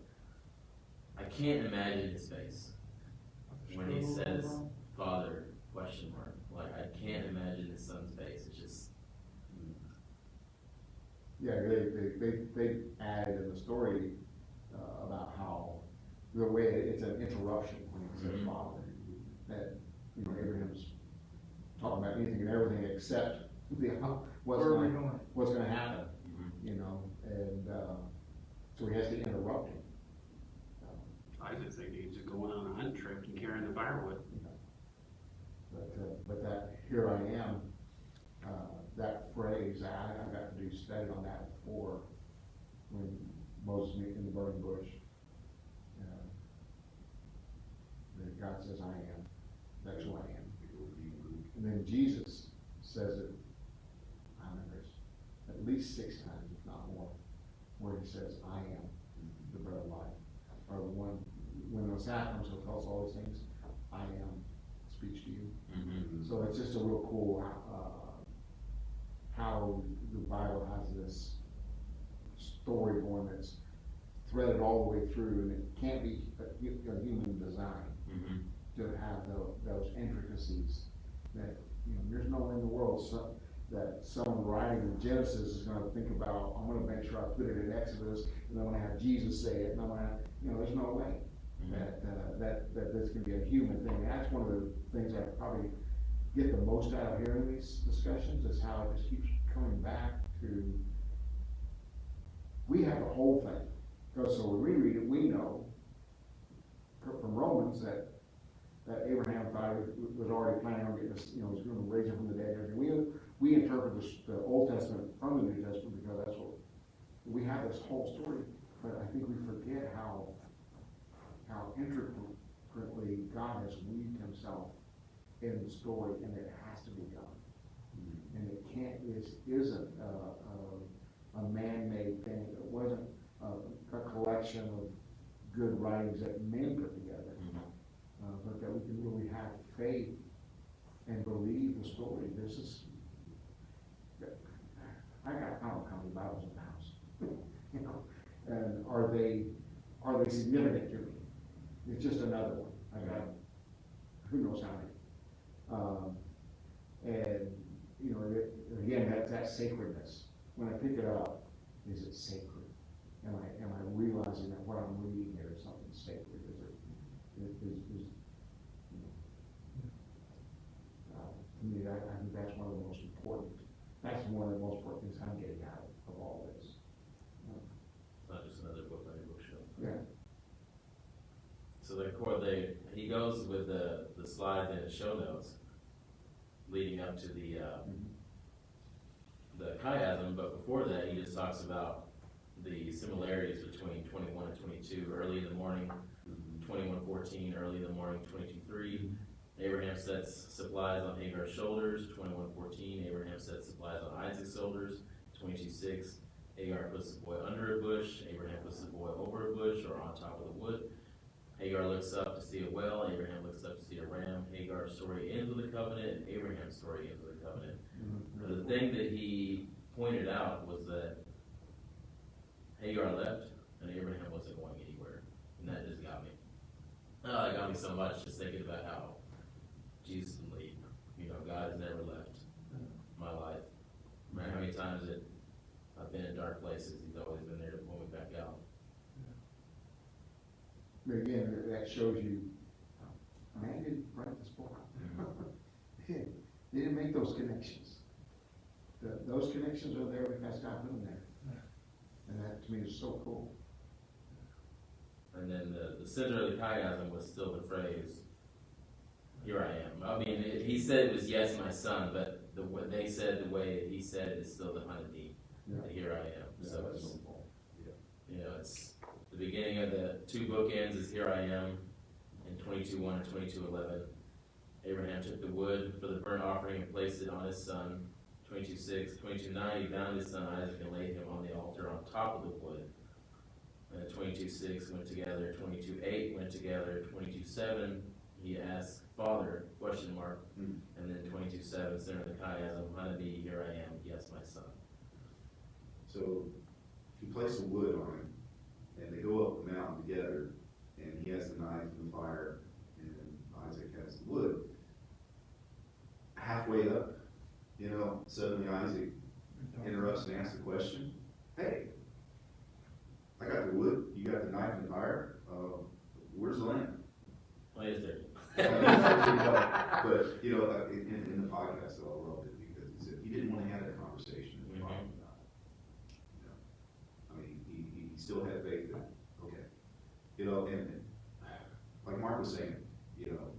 I can't imagine his face when he says, "Father, question mark." I can't imagine his son's face. It's just, Yeah, they added in the story about how the way it's an interruption when he says father, that Abraham's talking about anything and everything except what's going to happen, and so he has to interrupt him. I just think he's just going on a hunt trip and carrying the firewood. But that "here I am," that phrase, I got to do study on that before, when Moses meet in the burning bush. That God says, "I am." That's who I am. And then Jesus says it, I remember at least 6 times, if not more, where he says, "I am the bread of life." Or the one, when the Messiah comes, he'll tell us all these things. "I am" speaks to you. So it's just a real cool how the Bible has this story going that's threaded all the way through, and it can't be a human design to have those intricacies that, there's no way in the world that someone writing in Genesis is going to think about, "I'm going to make sure I put it in Exodus, and I'm going to have Jesus say it, and I'm going to," there's no way that this can be a human thing. And that's one of the things I probably get the most out of hearing these discussions, is how it just keeps coming back to, we have the whole thing. Because so when we read it, we know from Romans that Abraham thought was already planning on getting this, was going to raise him from the dead and everything. We interpret the Old Testament from the New Testament because that's what we have, this whole story. But I think we forget how intricately God has weaved himself in the story, and it has to be done. And it isn't a man-made thing. It wasn't a collection of good writings that men put together, but that we can really have faith and believe the story. I don't know how many Bibles in the house, and are they significant to me? It's just another one. I got who knows how many. And again, that sacredness. When I pick it up, is it sacred? Am I realizing that what I'm reading here is something sacred? To me, I think that's one of the most important. That's one of the most important things I'm getting out of all this. it's not just another book on your bookshelf. Yeah. So he goes with the slides and the show notes leading up to the chiasm, but before that he just talks about the similarities between 21 and 22, early in the morning, 21:14, early in the morning, 22:3. Abraham sets supplies on Hagar's shoulders, 21:14. Abraham sets supplies on Isaac's shoulders, 22:6. Hagar puts the boy under a bush. Abraham puts the boy over a bush or on top of the wood. Hagar looks up to see a well. Abraham looks up to see a ram. Hagar's story ends with a covenant, and Abraham's story ends with a covenant. But the thing that he pointed out was that Hagar left, and Abraham wasn't going anywhere. And that just got me. It got me so much just thinking about how Jesus didn't leave. God has never left my life. No matter how many times that I've been in dark places, he's always been there to pull me back out. But again, that shows you, man didn't write this book. They didn't make those connections. Those connections are there because God put them there. And that to me is so cool. And then the center of the chiasm was still the phrase, "Here I am." I mean, he said it was "Yes, my son," but what they said, the way he said it is still the Hanadi, Yeah. the here I am. Yeah, So that's it's, simple. you know, it's the beginning of the two bookends is here I am in 22:1 and 22:11. Abraham took the wood for the burnt offering and placed it on his son. 22:6, 22:9, he bound his son Isaac and laid him on the altar on top of the wood. And 22:6 went together, 22:8 went together, 22:7 he asked, Father, question mark, and then 22:7, center of the chiasm, Hanadi, here I am, yes, my son. So he placed the wood on him, and they go up the mountain together, and he has the knife and the fire, and Isaac has the wood. Halfway up, you know, suddenly Isaac interrupts and asks the question, hey, I got the wood, you got the knife and the fire, where's the lamb? Why is there? But, you know, in the podcast, though, I loved it because he said he didn't want to have that conversation with Father about it. You know, I mean, he still had faith that, okay, you know, and like Mark was saying, you know,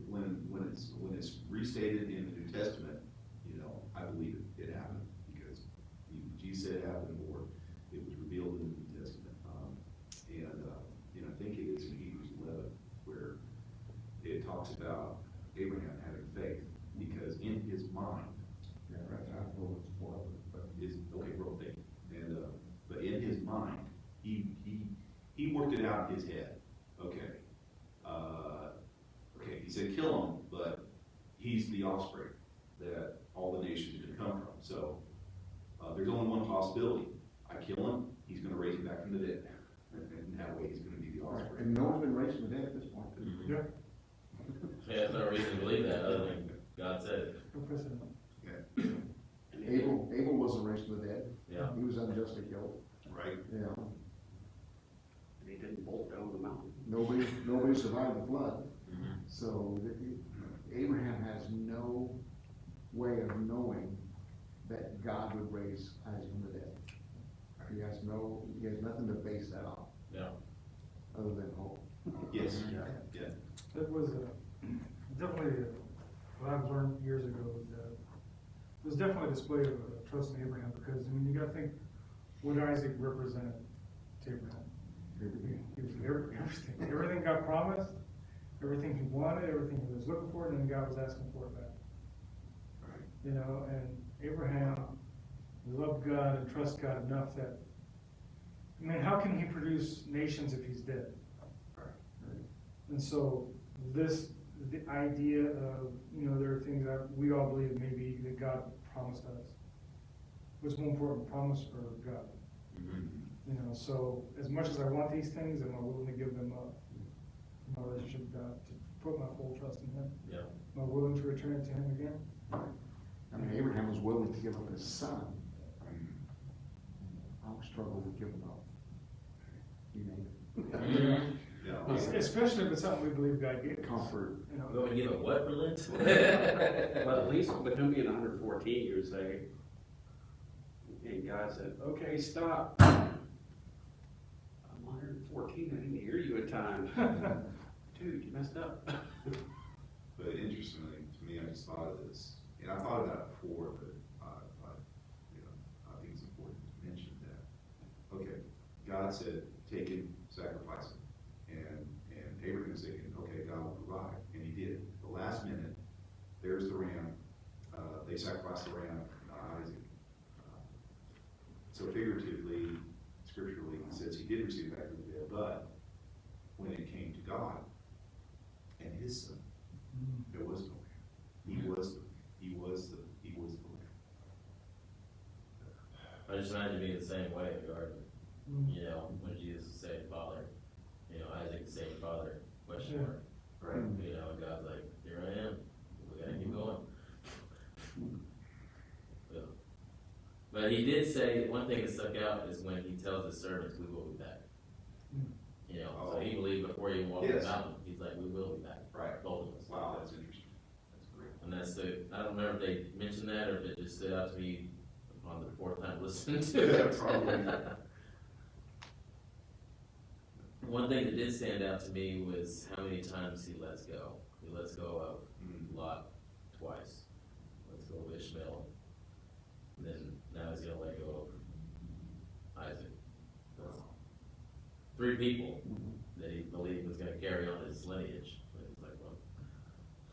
when it's restated in the New Testament, you know, I believe it happened because Jesus said it happened, or it was revealed in the New Testament. You know, I think it is in Hebrews 11 where it talks about Abraham having faith because in his mind, Yeah, right, I will spoil it, but is okay, bro, thank you. And but in his mind, he worked it out in his head. Okay, okay, he said kill him, but he's the offspring that all the nations are going to come from. So there's only one possibility: I kill him, he's going to raise him back from the dead, and that way he's going to be the offspring. and no one's been raised from the dead at this point. Mm-hmm. Yeah. Yeah, there's no reason to believe that other than God said it. No precedent. Abel wasn't raised from the dead. Yeah. He was unjustly killed. Right? You know, He didn't bolt down the mountain. nobody survived the flood. Mm-hmm. So Abraham has no way of knowing that God would raise Isaac from the dead. He has nothing to base that on Yeah. other than hope. Yes. Yeah. Yeah. It was definitely, what I've learned years ago, that it was definitely a display of trust in Abraham, because, I mean, you gotta think what Isaac represented to Abraham. He was everything got promised, everything he wanted, everything he was looking for, and then God was asking for it back. Right. You know, and Abraham loved God and trusted God enough that, I mean, how can he produce nations if he's dead? And so the idea of, you know, there are things that we all believe maybe that God promised us. What's more important, promise or God? Mm-hmm. You know, so as much as I want these things, am I willing to give them up? My relationship with God, to put my full trust in Him? Yeah. Am I willing to return it to Him again? I mean, Abraham was willing to give up his son. I would struggle with giving up. You know, Yeah. Especially if it's something we believe God gave us. comfort. You know, You want me to give a what for Lent? But at least with him being 114, you would say, and God said, okay, stop. I'm 114, I didn't hear you at times. Dude, you messed up. But interestingly, to me, I just thought of this, and I thought about it before, but you know, I think it's important to mention that. Okay, God said, take him, sacrifice him. And Abraham's thinking, okay, God will provide, and he did. The last minute, there's the ram. They sacrificed the ram, not Isaac. So figuratively, scripturally, he says he did receive back from the dead, but when it came to God and his son, there was no ram. He was the lamb. I just imagine being the same way in the garden. You know, when Jesus is saying Father, you know, Isaac is saying Father, question mark. Right? You know, and God's like, here I am. We gotta keep going. Yeah. But he did say, one thing that stuck out is when he tells his servants, we will be back. You know, so he believed before he even walked Yes. the mountain, he's like, we will be back. Right. Both of us. Wow, that's interesting. That's great. And I don't remember if they mentioned that or if it just stood out to me on the fourth time listening to it. Probably. One thing that did stand out to me was how many times he lets go. He lets go of Lot twice. Lets go little Ishmael. And then now he's gonna let go of Isaac. That's 3 people that he believed was gonna carry on his lineage. But it's like, well,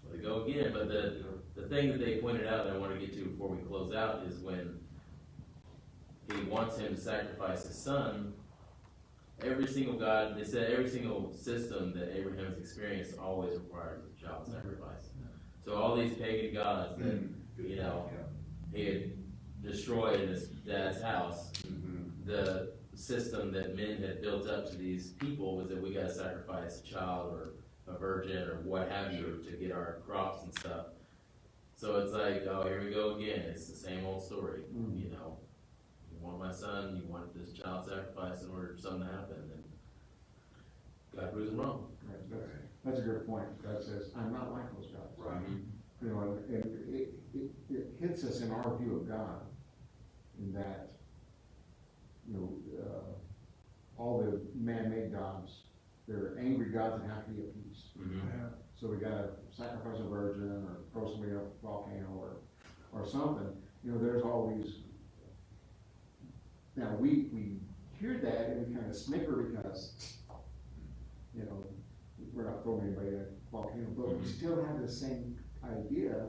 let it go again. But the thing that they pointed out that I want to get to before we close out is when he wants him to sacrifice his son. Every single God, they said every single system that Abraham has experienced always requires a child sacrifice. So all these pagan gods that, you know, he had destroyed in his dad's house, the system that men had built up to these people was that we got to sacrifice a child or a virgin or what have you to get our crops and stuff. So it's like, oh, here we go again. It's the same old story, you know. You want my son, you want this child sacrifice in order for something to happen, and God proves him wrong. Right, that's a good point. God says, I'm not like those guys. Right. You know, and it hits us in our view of God, in that, you know, all the man-made gods, they're angry gods that have to be appeased. Yeah. So we gotta sacrifice a virgin, or throw somebody up a volcano, or something. You know, there's all these. Now, we hear that and we kind of snicker because, you know, we're not throwing anybody in a volcano, but we still have the same idea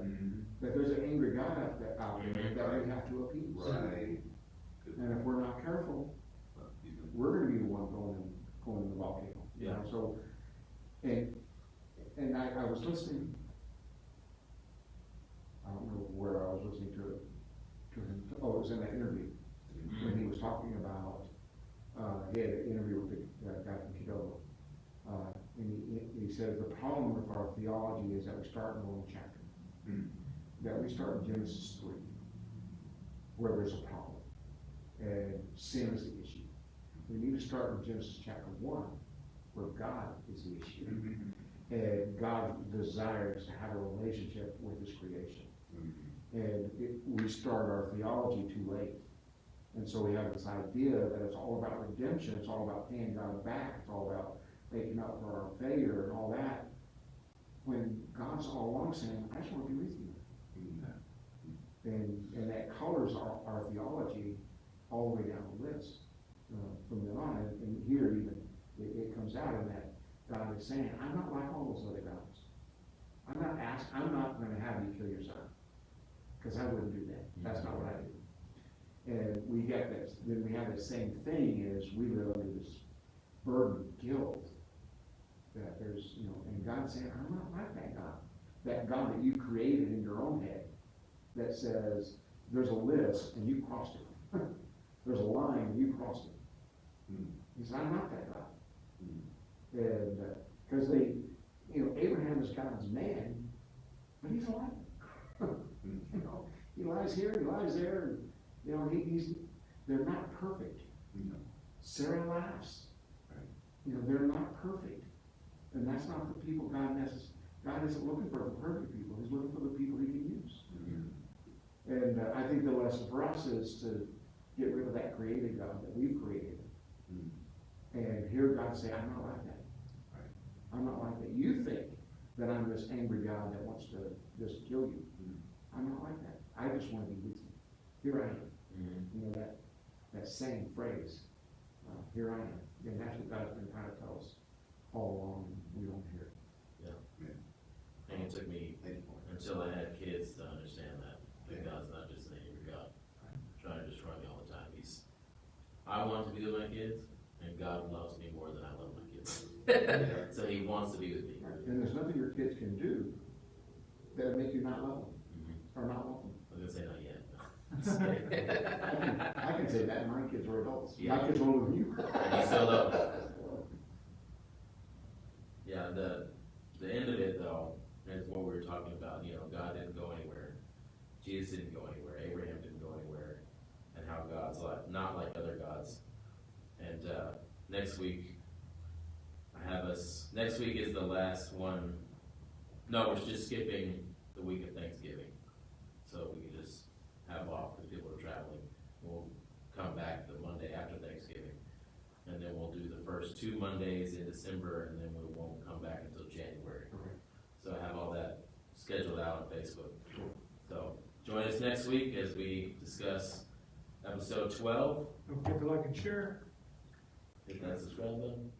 that there's an angry God out there that we have to appease. Right. And if we're not careful, we're gonna be the one going in the volcano. You know? So, and I was listening, I don't know where I was listening to him, it was in that interview, when he was talking about, he had an interview with the guy from Kidobo. And he said, the problem with our theology is that we start in the wrong chapter. That we start in Genesis 3, where there's a problem. And sin is the issue. We need to start in Genesis chapter 1, where God is the issue. And God desires to have a relationship with his creation. And we start our theology too late. And so we have this idea that it's all about redemption, it's all about paying God back, it's all about making up for our failure and all that. When God's all along saying, I just want to be with you. And that colors our theology all the way down the list from then on. And here even, it comes out in that God is saying, I'm not like all those other gods. I'm not going to have you kill your son. Because I wouldn't do that. That's not what I do. And we get this, then we have the same thing is we live under this burden of guilt that there's, you know, and God's saying, I'm not like that God that you created in your own head that says there's a list and you crossed it. There's a line and you crossed it. He said, I'm not that God. And because you know, Abraham is God's man, but he's a liar. You know, he lies here, he lies there, and you know, they're not perfect. Sarah laughs. You know, they're not perfect. And that's not the people God isn't looking for the perfect people. He's looking for the people he can use. And I think the lesson for us is to get rid of that created God that we've created. And hear God say, I'm not like that. I'm not like that. You think that I'm this angry God that wants to just kill you. I'm not like that. I just want to be with you. Here I am. You know, that same phrase, here I am. And that's what God's been trying to tell us all along, and we don't hear it. And it took me until I had kids to understand that God's not just an angry God trying to destroy me all the time. I want to be with my kids, and God loves me more than I love my kids. So he wants to be with me. And there's nothing your kids can do that would make you not love them or not want them. I was going to say not yet. I can say that. My kids are adults. Yeah. My kids are older than you. And you still love them. Yeah, the end of it, though, is what we were talking about. You know, God didn't go anywhere. Jesus didn't go anywhere. Abraham didn't go anywhere. And how God's not like other gods. And next week, next week is the last one. No, we're just skipping the week of Thanksgiving. So we can just have off because people are traveling. We'll come back the Monday after Thanksgiving. And then we'll do the first 2 Mondays in December, and then we won't come back until January. Okay. So I have all that scheduled out on Facebook. So join Join us next week as we discuss episode 12. Don't forget to like and share. Hit that subscribe button.